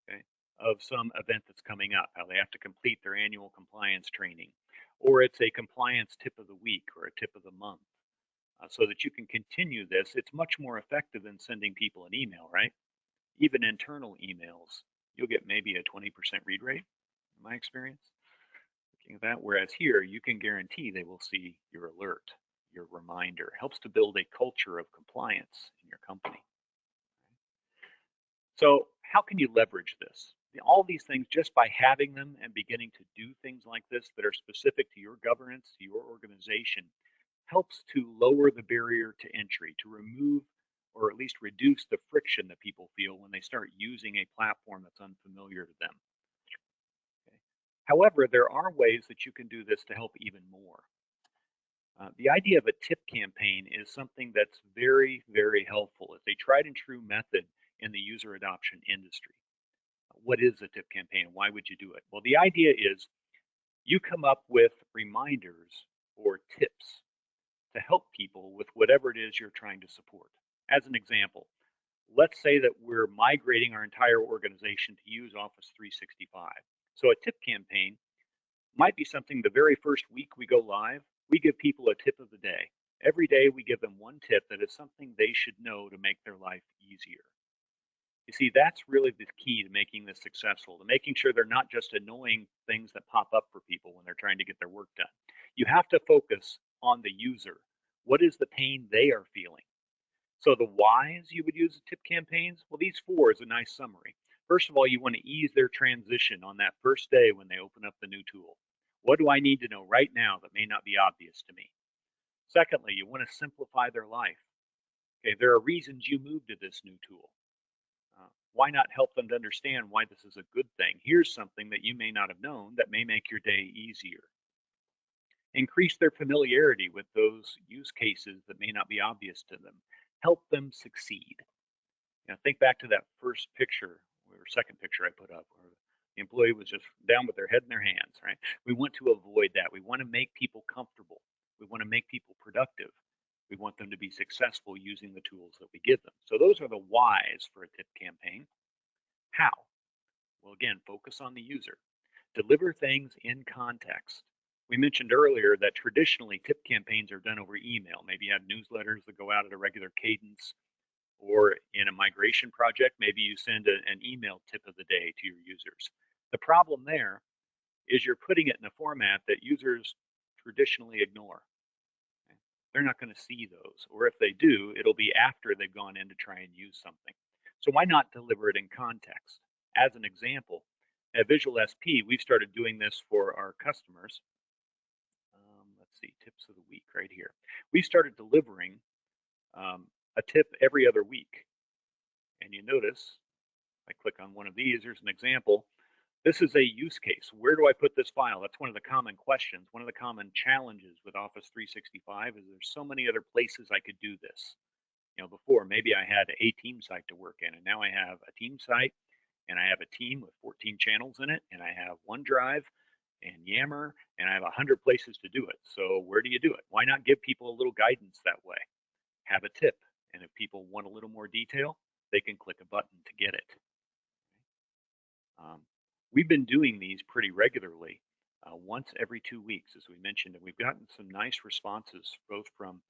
okay, of some event that's coming up, how they have to complete their annual compliance training, or it's a compliance tip of the week or a tip of the month, so that you can continue this. It's much more effective than sending people an email, right? Even internal emails, you'll get maybe a 20% read rate, in my experience. Looking at that, whereas here, you can guarantee they will see your alert, your reminder. It helps to build a culture of compliance in your company. So how can you leverage this? All these things, just by having them and beginning to do things like this that are specific to your governance, to your organization, helps to lower the barrier to entry, to remove or at least reduce the friction that people feel when they start using a platform that's unfamiliar to them. Okay. However, there are ways that you can do this to help even more. The idea of a tip campaign is something that's very, very helpful. It's a tried and true method in the user adoption industry. What is a tip campaign and why would you do it? Well, the idea is you come up with reminders or tips to help people with whatever it is you're trying to support. As an example, let's say that we're migrating our entire organization to use Office 365. So a tip campaign might be something the very first week we go live, we give people a tip of the day. Every day we give them one tip that is something they should know to make their life easier. You see, that's really the key to making this successful, to making sure they're not just annoying things that pop up for people when they're trying to get their work done. You have to focus on the user. What is the pain they are feeling? So the whys you would use tip campaigns, well, these 4 is a nice summary. First of all, you want to ease their transition on that first day when they open up the new tool. What do I need to know right now that may not be obvious to me? Secondly, you want to simplify their life. Okay, there are reasons you moved to this new tool. Why not help them to understand why this is a good thing? Here's something that you may not have known that may make your day easier. Increase their familiarity with those use cases that may not be obvious to them. Help them succeed. Think back to that first picture or second picture I put up, where the employee was just down with their head in their hands, right? We want to avoid that. We want to make people comfortable. We want to make people productive. We want them to be successful using the tools that we give them. So those are the whys for a tip campaign. How? Well, again, focus on the user. Deliver things in context. We mentioned earlier that traditionally tip campaigns are done over email. Maybe you have newsletters that go out at a regular cadence, or in a migration project, maybe you send an email tip of the day to your users. The problem there is you're putting it in a format that users traditionally ignore. They're not going to see those, or if they do, it'll be after they've gone in to try and use something. So why not deliver it in context? As an example, at Visual SP, we've started doing this for our customers. Let's see, tips of the week right here. We started delivering a tip every other week. And you notice, I click on one of these, here's an example. This is a use case. Where do I put this file? That's one of the common questions. One of the common challenges with Office 365 is there's so many other places I could do this. Before maybe I had a team site to work in, and now I have a team site, and I have a team with 14 channels in it, and I have OneDrive and Yammer, and I have 100 places to do it. So where do you do it? Why not give people a little guidance that way? Have a tip, and if people want a little more detail, they can click a button to get it. We've been doing these pretty regularly, once every 2 weeks, as we mentioned, and we've gotten some nice responses both from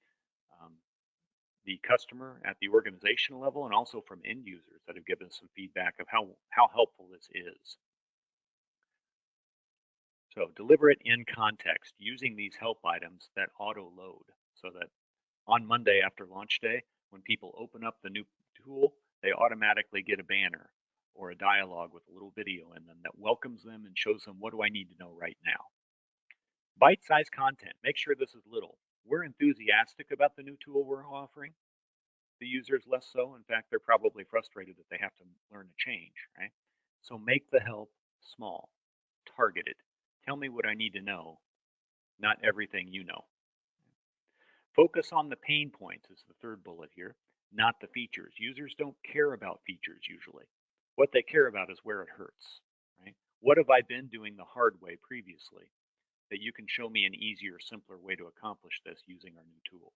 the customer at the organizational level and also from end users that have given us some feedback of how helpful this is. So deliver it in context using these help items that auto load, so that on Monday after launch day, when people open up the new tool, they automatically get a banner or a dialogue with a little video in them that welcomes them and shows them, what do I need to know right now? Bite-sized content. Make sure this is little. We're enthusiastic about the new tool we're offering. The users less so. In fact, they're probably frustrated that they have to learn to change, right? So make the help small, targeted. Tell me what I need to know, not everything you know. Focus on the pain points is the third bullet here, not the features. Users don't care about features usually. What they care about is where it hurts, right? What have I been doing the hard way previously that you can show me an easier, simpler way to accomplish this using our new tool?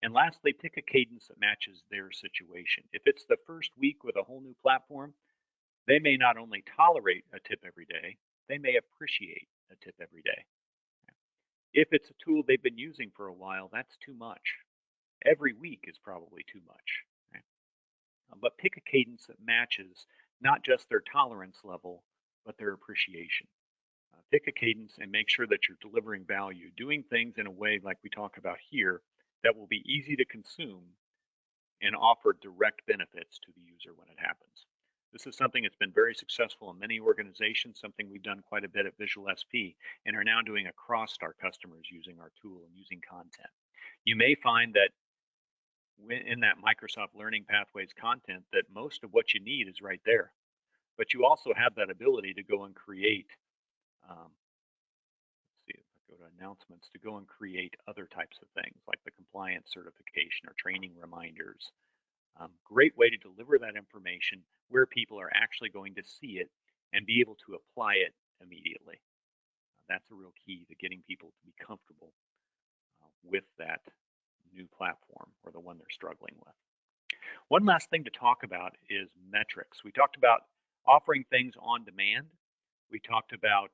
And lastly, pick a cadence that matches their situation. If it's the first week with a whole new platform, they may not only tolerate a tip every day, they may appreciate a tip every day. If it's a tool they've been using for a while, that's too much. Every week is probably too much. Right? But pick a cadence that matches not just their tolerance level, but their appreciation. Pick a cadence and make sure that you're delivering value, doing things in a way like we talk about here that will be easy to consume and offer direct benefits to the user when it happens. This is something that's been very successful in many organizations, something we've done quite a bit at Visual SP, and are now doing across our customers using our tool and using content. You may find that in that Microsoft Learning Pathways content that most of what you need is right there. But you also have that ability to go and create, let's see if I go to announcements, to go and create other types of things like the compliance certification or training reminders. Great way to deliver that information where people are actually going to see it and be able to apply it immediately. That's a real key to getting people to be comfortable with that new platform or the one they're struggling with. One last thing to talk about is metrics. We talked about offering things on demand. We talked about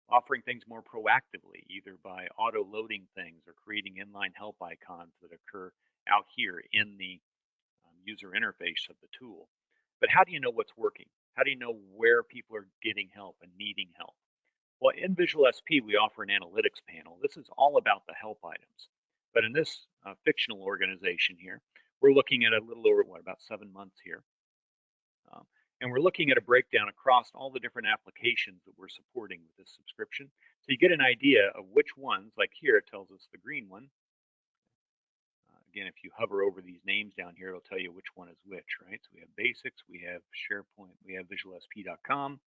offering things more proactively, either by auto loading things or creating inline help icons that occur out here in the user interface of the tool. But how do you know what's working? How do you know where people are getting help and needing help? Well, in Visual SP, we offer an analytics panel. This is all about the help items. But in this fictional organization here, we're looking at a little over, about 7 months here. And we're looking at a breakdown across all the different applications that we're supporting with this subscription. So you get an idea of which ones, like here it tells us the green one. Again, if you hover over these names down here, it'll tell you which one is which, right? So we have Basics, we have SharePoint, we have visualsp.com.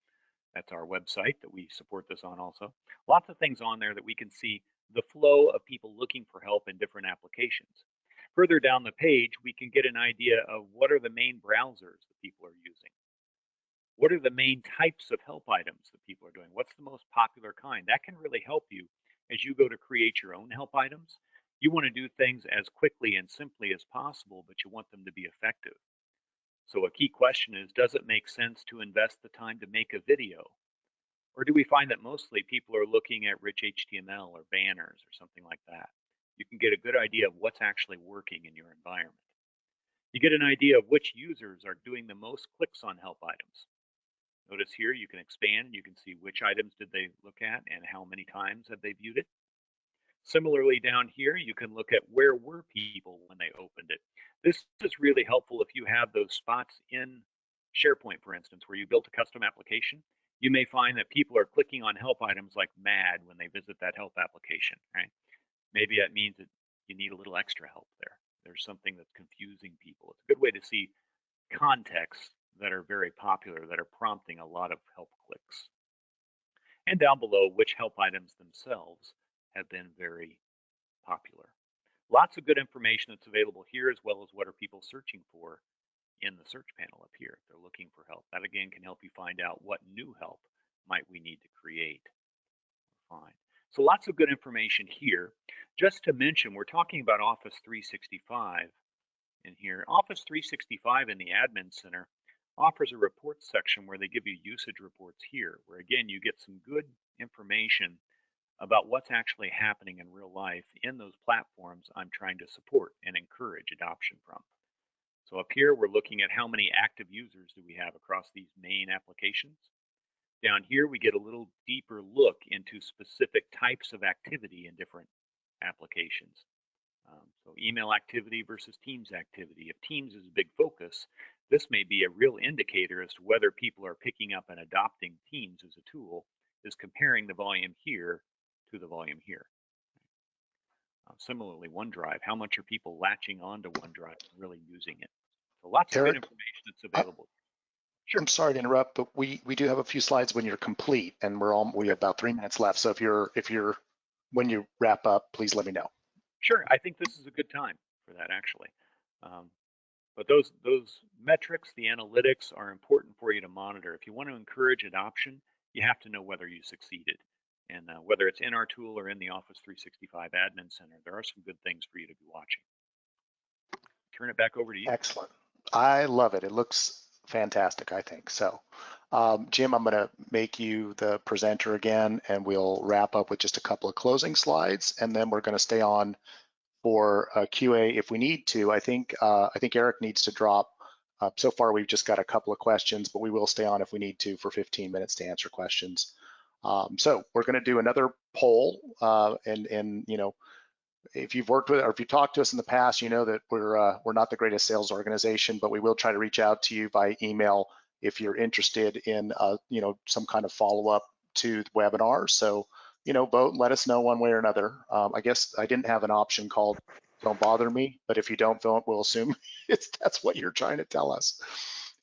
That's our website that we support this on also. Lots of things on there that we can see the flow of people looking for help in different applications. Further down the page, we can get an idea of what are the main browsers that people are using. What are the main types of help items that people are doing? What's the most popular kind? That can really help you as you go to create your own help items. You want to do things as quickly and simply as possible, but you want them to be effective. So a key question is, does it make sense to invest the time to make a video? Or do we find that mostly people are looking at rich HTML or banners or something like that? You can get a good idea of what's actually working in your environment. You get an idea of which users are doing the most clicks on help items. Notice here you can expand and you can see which items did they look at and how many times have they viewed it. Similarly, down here, you can look at where were people when they opened it. This is really helpful if you have those spots in SharePoint, for instance, where you built a custom application. You may find that people are clicking on help items like mad when they visit that help application, right? Maybe that means that you need a little extra help there. There's something that's confusing people. It's a good way to see contexts that are very popular, that are prompting a lot of help clicks. And down below, which help items themselves have been very popular. Lots of good information that's available here, as well as what are people searching for in the search panel up here. If they're looking for help, that again can help you find out what new help might we need to create. Fine. So lots of good information here. Just to mention, we're talking about Office 365 in here. Office 365 in the Admin Center offers a reports section where they give you usage reports here, where again you get some good information about what's actually happening in real life in those platforms I'm trying to support and encourage adoption from. So up here, we're looking at how many active users do we have across these main applications. Down here, we get a little deeper look into specific types of activity in different applications. So email activity versus Teams activity. If Teams is a big focus, this may be a real indicator as to whether people are picking up and adopting Teams as a tool, is comparing the volume here to the volume here. Similarly, OneDrive, how much are people latching onto OneDrive and really using it? So lots of good information that's available. Sure. I'm sorry to interrupt, but we do have a few slides when you're complete, and we have about 3 minutes left. So when you wrap up, please let me know. Sure, I think this is a good time for that actually. But those metrics, the analytics, are important for you to monitor. If you want to encourage adoption, you have to know whether you succeeded. And whether it's in our tool or in the Office 365 Admin Center, there are some good things for you to be watching. Turn it back over to you. Excellent. I love it. It looks fantastic, I think. So, Jim, I'm going to make you the presenter again, and we'll wrap up with just a couple of closing slides, and then we're going to stay on for a QA if we need to. I think Eric needs to drop. So far, we've just got a couple of questions, but we will stay on if we need to for 15 minutes to answer questions. So we're going to do another poll, and you know, if you've worked with or if you talked to us in the past, you know that we're not the greatest sales organization, but we will try to reach out to you by email if you're interested in you know, some kind of follow-up to the webinar. So, you know, vote and let us know one way or another. I guess I didn't have an option called "Don't bother me," but if you don't vote, we'll assume that's what you're trying to tell us.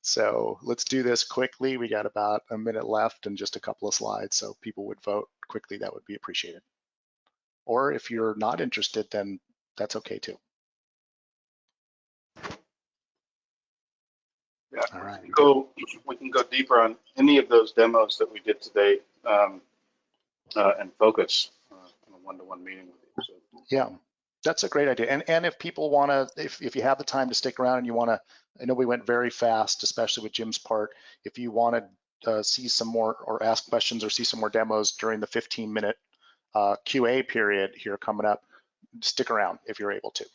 So let's do this quickly. We got about a minute left and just a couple of slides, so people would vote quickly. That would be appreciated. Or if you're not interested, then that's okay too. Yeah. All right. We can go deeper on any of those demos that we did today and focus on a one-to-one meeting with you. So. Yeah, that's a great idea. And if people want to, if you have the time to stick around and you want to, I know we went very fast, especially with Jim's part. If you want to see some more or ask questions or see some more demos during the 15-minute QA period here coming up, stick around if you're able to.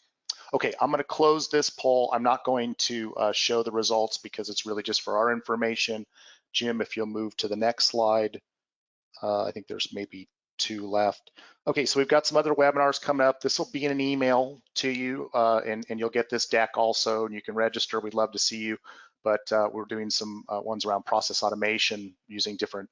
Okay, I'm going to close this poll. I'm not going to show the results because it's really just for our information. Jim, if you'll move to the next slide. I think there's maybe 2 left. Okay, so we've got some other webinars coming up. This will be in an email to you, and you'll get this deck also, and you can register. We'd love to see you. but we're doing some ones around process automation using different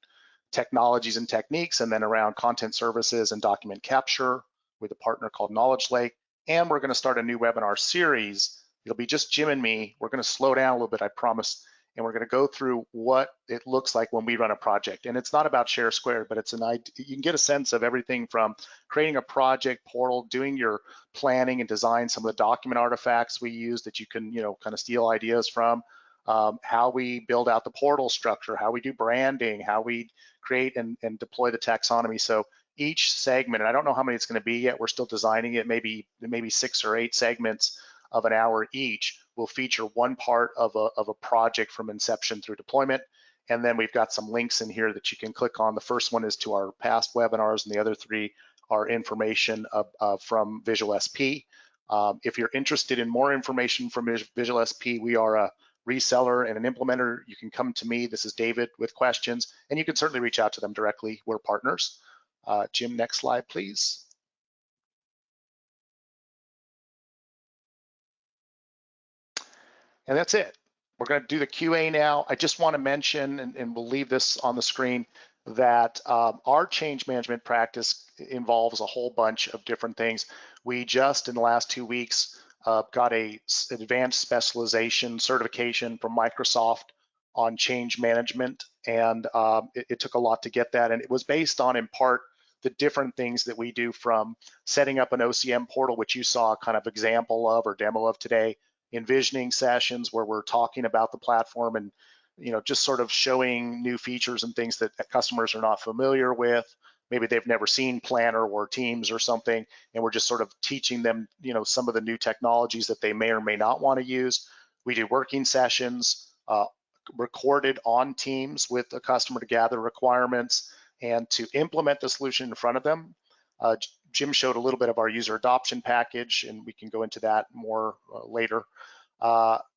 technologies and techniques, and then around content services and document capture with a partner called Knowledge Lake. And we're going to start a new webinar series. It'll be just Jim and me. We're going to slow down a little bit, I promise. And we're going to go through what it looks like when we run a project. And it's not about share squared, but it's an idea. You can get a sense of everything from creating a project portal, doing your planning and design, some of the document artifacts we use that you can, kind of steal ideas from, how we build out the portal structure, how we do branding, how we create and deploy the taxonomy. So each segment, and I don't know how many it's going to be yet, we're still designing it, maybe 6 or 8 segments of an hour each will feature one part of a project from inception through deployment. And then we've got some links in here that you can click on. The first one is to our past webinars, and the other 3 are information from Visual SP. If you're interested in more information from Visual SP, we are a reseller and an implementer. You can come to me. This is David with questions, and you can certainly reach out to them directly. We're partners. Jim, next slide, please. And that's it. We're going to do the QA now. I just want to mention, and we'll leave this on the screen, that our change management practice involves a whole bunch of different things. We just, in the last 2 weeks, got a advanced specialization certification from Microsoft on change management, and it took a lot to get that. And it was based on, in part, the different things that we do, from setting up an OCM portal, which you saw a kind of example of or demo of today, envisioning sessions where we're talking about the platform and just sort of showing new features and things that customers are not familiar with. Maybe they've never seen Planner or Teams or something, and we're just sort of teaching them some of the new technologies that they may or may not want to use. We do working sessions recorded on Teams with a customer to gather requirements and to implement the solution in front of them. Jim showed a little bit of our user adoption package, and we can go into that more later.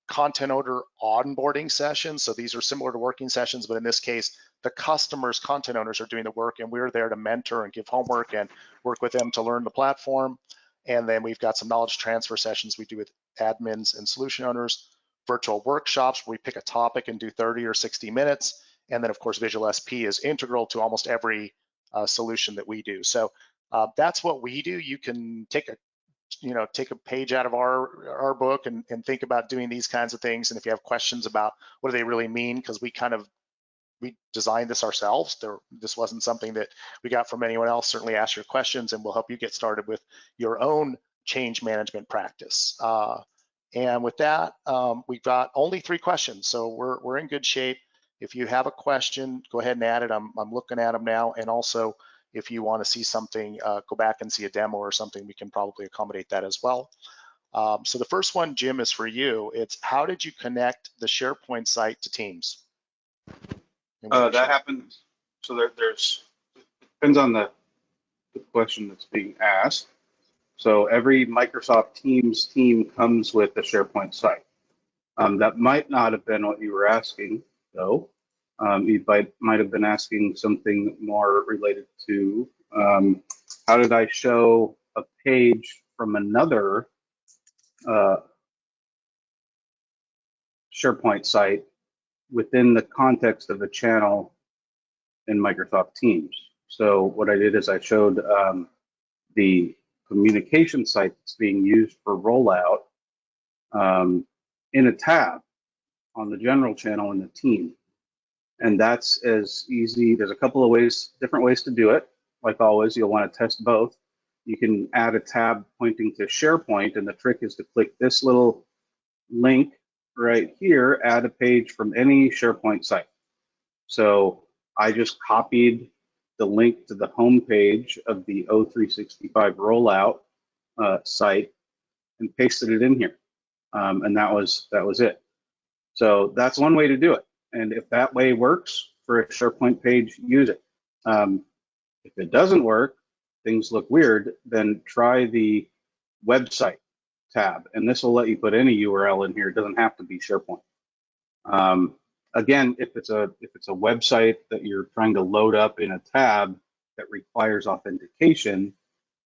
Content owner onboarding sessions. So these are similar to working sessions, but in this case, the customer's content owners are doing the work, and we're there to mentor and give homework and work with them to learn the platform. And then we've got some knowledge transfer sessions we do with admins and solution owners, virtual workshops where we pick a topic and do 30 or 60 minutes. And then, of course, Visual SP is integral to almost every solution that we do. So that's what we do. You can take a page out of our book and think about doing these kinds of things. And if you have questions about what do they really mean, because we designed this ourselves. This wasn't something that we got from anyone else. Certainly ask your questions, and we'll help you get started with your own change management practice. And with that, we've got only 3 questions, so we're in good shape. If you have a question, go ahead and add it. I'm looking at them now, and also, if you want to see something, go back and see a demo or something, we can probably accommodate that as well. So the first one, Jim, is for you. It's how did you connect the SharePoint site to Teams? That happens. So there's depends on the question that's being asked. So every Microsoft Teams team comes with a SharePoint site. That might not have been what you were asking, though. You might have been asking something more related to how did I show a page from another SharePoint site within the context of a channel in Microsoft Teams. So what I did is I showed the communication site that's being used for rollout in a tab on the general channel in the team. And that's as easy. There's a couple of different ways to do it. Like always, you'll want to test both. You can add a tab pointing to SharePoint, and the trick is to click this little link right here, add a page from any SharePoint site. So I just copied the link to the home page of the O365 rollout site and pasted it in here, and that was it. So that's one way to do it. And if that way works for a SharePoint page, use it. If it doesn't work, things look weird, then try the website tab. And this will let you put any URL in here. It doesn't have to be SharePoint. Again, if it's a website that you're trying to load up in a tab that requires authentication,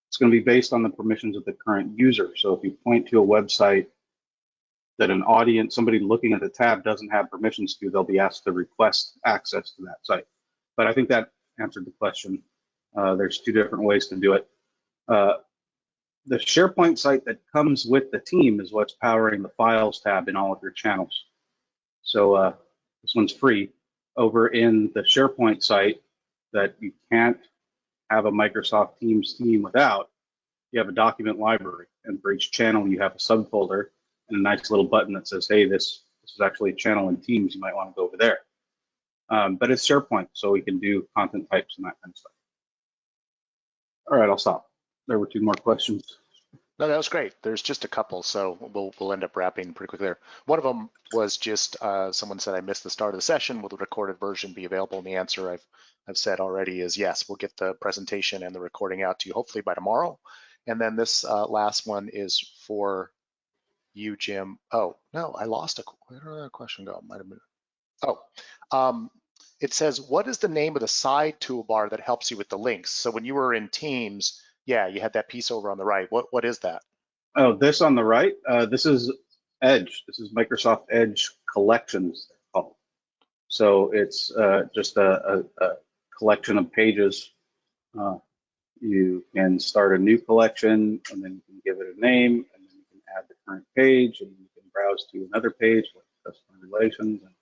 it's going to be based on the permissions of the current user. So if you point to a website that an audience, somebody looking at the tab doesn't have permissions to, they'll be asked to request access to that site. But I think that answered the question. There's two different ways to do it. The SharePoint site that comes with the team is what's powering the Files tab in all of your channels. So this one's free. Over in the SharePoint site that you can't have a Microsoft Teams team without, you have a document library. And for each channel, you have a subfolder and a nice little button that says, hey, this is actually a channel in Teams. You might want to go over there. But it's SharePoint, so we can do content types and that kind of stuff. All right, I'll stop. There were two more questions. No, that was great. There's just a couple, so we'll end up wrapping pretty quickly there. One of them was just someone said, I missed the start of the session. Will the recorded version be available? And the answer I've said already is yes. We'll get the presentation and the recording out to you hopefully by tomorrow. And then this last one is for you, Jim. Oh, no, I lost where did that question go? Might have been. It says, what is the name of the side toolbar that helps you with the links? So when you were in Teams, yeah, you had that piece over on the right. What is that? Oh, this on the right, this is Edge. This is Microsoft Edge Collections called. So it's just a collection of pages. You can start a new collection, and then you can give it a name, and then you can add the current page, and you can browse to another page like customer relations and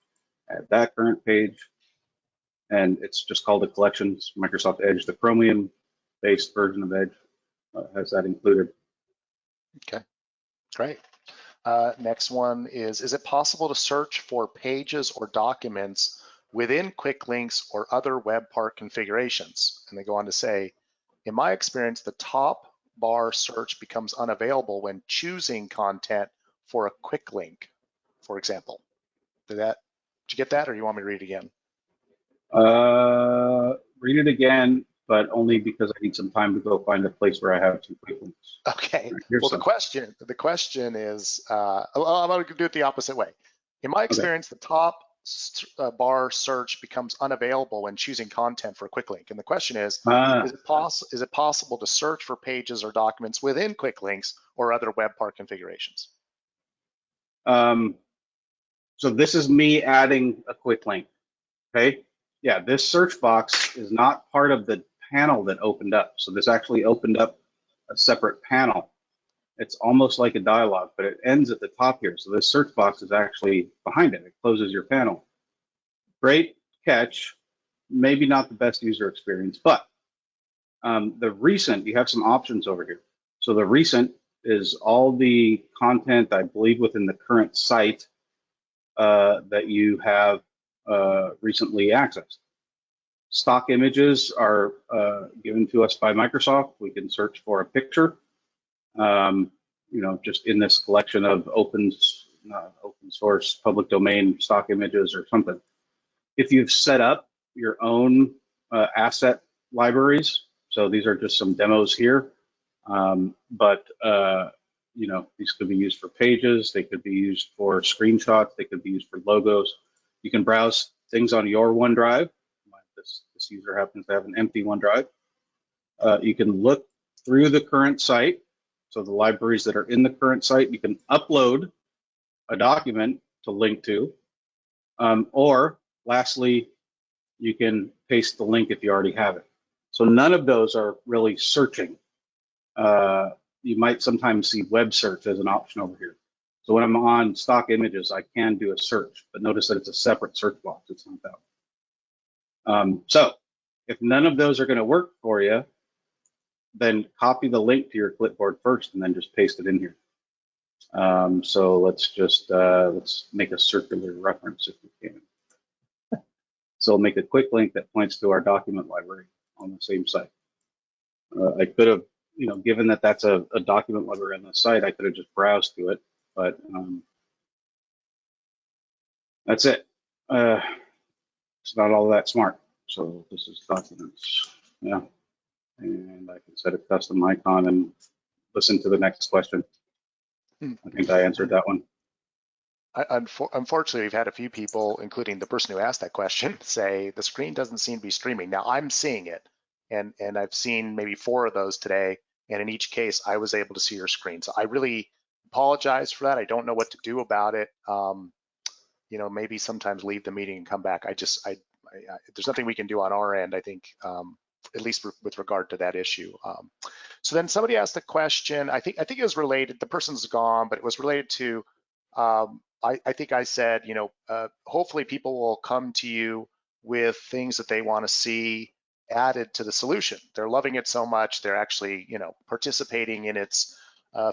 add that current page. And it's just called a collections. Microsoft Edge, the Chromium-based version of Edge, has that included. Okay, great. Next one is it possible to search for pages or documents within quick links or other web part configurations? And they go on to say, in my experience, the top bar search becomes unavailable when choosing content for a quick link, for example. Did you get that, or you want me to read it again? Read it again, but only because I need some time to go find a place where I have two quick links. Okay. Right, well, the question is, I'm going to do it the opposite way. In my experience, the top bar search becomes unavailable when choosing content for a quick link. And the question is it possible to search for pages or documents within quick links or other web part configurations? So this is me adding a quick link. Okay. Yeah, this search box is not part of the panel that opened up. So this actually opened up a separate panel. It's almost like a dialog, but it ends at the top here. So this search box is actually behind it. It closes your panel. Great catch. Maybe not the best user experience, but the recent, you have some options over here. So the recent is all the content, I believe, within the current site that you have recently accessed. Stock images are given to us by Microsoft. We can search for a picture, just in this collection of open source, public domain stock images or something. If you've set up your own asset libraries, so these are just some demos here, but these could be used for pages, they could be used for screenshots, they could be used for logos. You can browse things on your OneDrive. This user happens to have an empty OneDrive. You can look through the current site. So the libraries that are in the current site, you can upload a document to link to, or lastly, you can paste the link if you already have it. So none of those are really searching. You might sometimes see web search as an option over here. So when I'm on stock images, I can do a search, but notice that it's a separate search box. It's not that. So if none of those are going to work for you, then copy the link to your clipboard first and then just paste it in here. So let's just let's make a circular reference if we can. So I'll make a quick link that points to our document library on the same site. I could have, given that that's a document library on the site, I could have just browsed to it, but that's it. It's not all that smart. So this is documents, yeah. And I can set a custom icon and listen to the next question. I think I answered that one. Unfortunately, we've had a few people, including the person who asked that question, say the screen doesn't seem to be streaming. Now I'm seeing it, and I've seen maybe 4 of those today, and in each case, I was able to see your screen. So I really apologize for that. I don't know what to do about it. You know, maybe sometimes leave the meeting and come back. There's nothing we can do on our end, I think, at least with regard to that issue. So then somebody asked a question. I think it was related. The person's gone, but it was related to. I think I said, you know, hopefully people will come to you with things that they want to see added to the solution. They're loving it so much, they're actually, you know, participating in its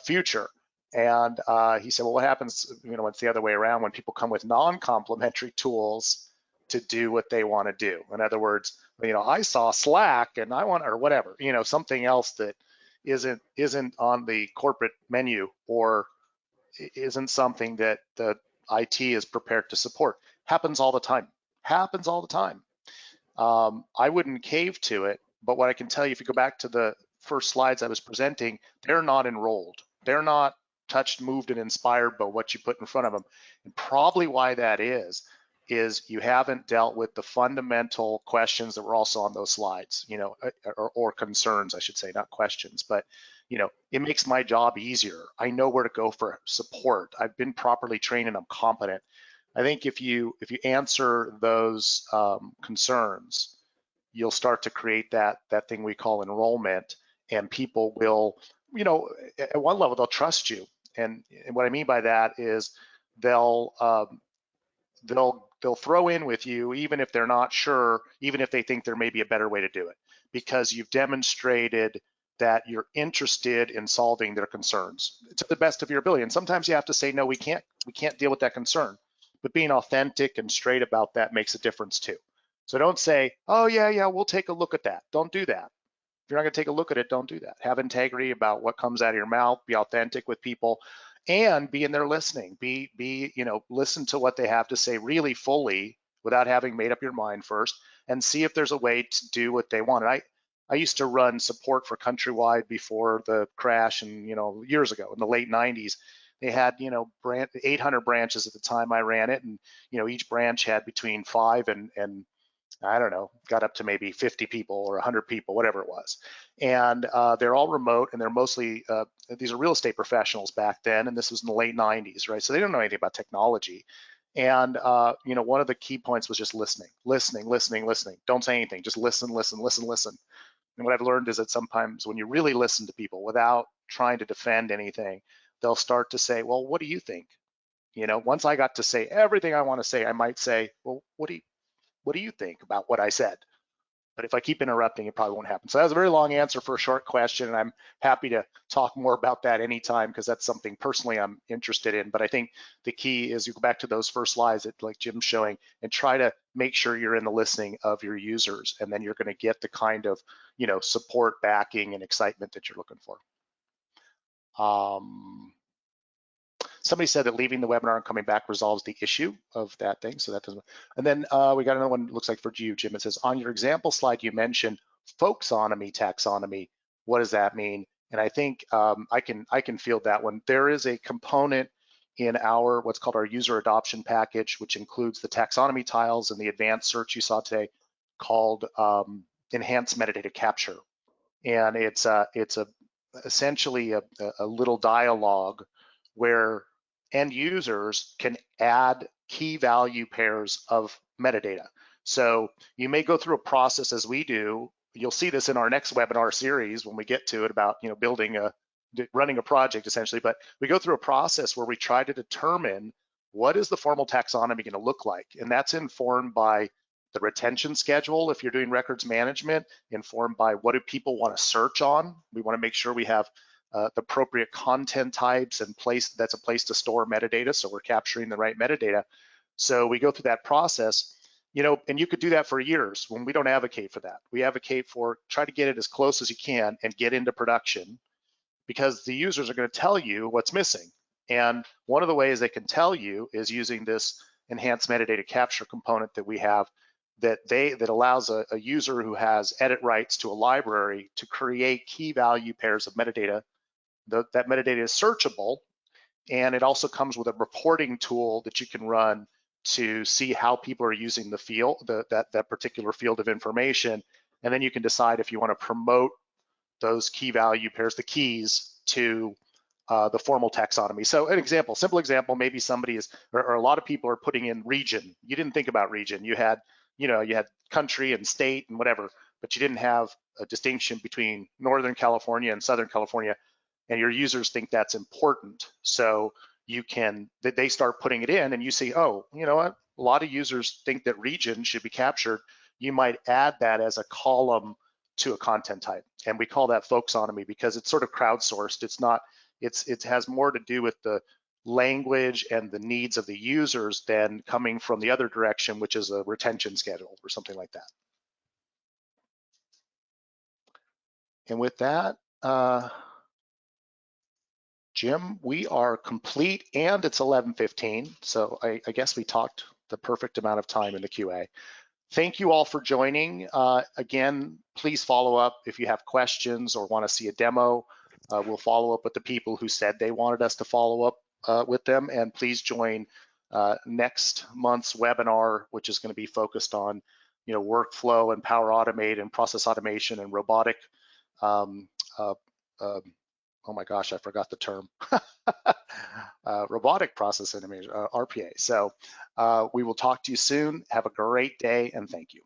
future. And he said, well, what happens, you know, it's the other way around when people come with non-complementary tools to do what they want to do. In other words, you know, I saw Slack and I want, or whatever, you know, something else that isn't on the corporate menu or isn't something that the IT is prepared to support. Happens all the time. Happens all the time. I wouldn't cave to it, but what I can tell you, if you go back to the first slides I was presenting, they're not enrolled. They're not touched, moved, and inspired by what you put in front of them. And probably why that is you haven't dealt with the fundamental questions that were also on those slides, you know, or concerns, I should say, not questions, but, you know, it makes my job easier. I know where to go for support. I've been properly trained and I'm competent. I think if you answer those concerns, you'll start to create that thing we call enrollment, and people will, you know, at one level they'll trust you. And what I mean by that is they'll throw in with you even if they're not sure, even if they think there may be a better way to do it, because you've demonstrated that you're interested in solving their concerns to the best of your ability. And sometimes you have to say, no, we can't deal with that concern. But being authentic and straight about that makes a difference too. So don't say, oh yeah, we'll take a look at that. Don't do that. If you're not gonna take a look at it, don't do that. Have integrity about what comes out of your mouth, be authentic with people, and be in there listening. Be, you know, listen to what they have to say really fully without having made up your mind first, and see if there's a way to do what they want. And I used to run support for Countrywide before the crash, and, you know, years ago in the late 90s. They had, you know, 800 branches at the time I ran it, and, you know, each branch had between 5 and I don't know, got up to maybe 50 people or 100 people, whatever it was. And they're all remote, and they're mostly, these are real estate professionals back then, and this was in the late 90s, right? So they don't know anything about technology. And, you know, one of the key points was just listening. Don't say anything, just listen. And what I've learned is that sometimes when you really listen to people without trying to defend anything, they'll start to say, well, what do you think? You know, once I got to say everything I want to say, I might say, well, what do you think about what I said? But if I keep interrupting, it probably won't happen. So that was a very long answer for a short question, and I'm happy to talk more about that anytime, because that's something personally I'm interested in. But I think the key is you go back to those first slides that, like Jim's showing, and try to make sure you're in the listening of your users, and then you're going to get the kind of, you know, support, backing, and excitement that you're looking for. Somebody said that leaving the webinar and coming back resolves the issue of that thing, so that doesn't. And then we got another one, looks like for you, Jim. It says, on your example slide, you mentioned folksonomy taxonomy. What does that mean? And I think I can field that one. There is a component in our what's called our user adoption package, which includes the taxonomy tiles and the advanced search you saw today, called enhanced metadata capture. And it's essentially a little dialogue where end users can add key value pairs of metadata. So you may go through a process as we do. You'll see this in our next webinar series when we get to it about, you know, running a project essentially. But we go through a process where we try to determine what is the formal taxonomy going to look like, and that's informed by the retention schedule if you're doing records management, informed by what do people want to search on. We want to make sure we have the appropriate content types and that's a place to store metadata, so we're capturing the right metadata. So we go through that process, you know, and you could do that for years. When we don't advocate for that, we advocate for try to get it as close as you can and get into production, because the users are going to tell you what's missing. And one of the ways they can tell you is using this enhanced metadata capture component that we have, that allows a user who has edit rights to a library to create key value pairs of metadata. That metadata is searchable, and it also comes with a reporting tool that you can run to see how people are using the field, that particular field of information, and then you can decide if you want to promote those key value pairs, the keys, to the formal taxonomy. So an example, simple example, maybe somebody is, or a lot of people are putting in region. You didn't think about region. You had, you had country and state and whatever, but you didn't have a distinction between Northern California and Southern California, and your users think that's important. So they start putting it in, and you see, oh, you know what? A lot of users think that region should be captured. You might add that as a column to a content type, and we call that folksonomy because it's sort of crowdsourced. It's not. It has more to do with the language and the needs of the users than coming from the other direction, which is a retention schedule or something like that. And with that, Jim, we are complete, and it's 11:15, so I guess we talked the perfect amount of time in the QA. Thank you all for joining. Again, please follow up if you have questions or want to see a demo. We'll follow up with the people who said they wanted us to follow up with them, and please join next month's webinar, which is going to be focused on, workflow and Power Automate and process automation and robotic. Oh my gosh, I forgot the term. Robotic process automation, RPA. So we will talk to you soon. Have a great day, and thank you.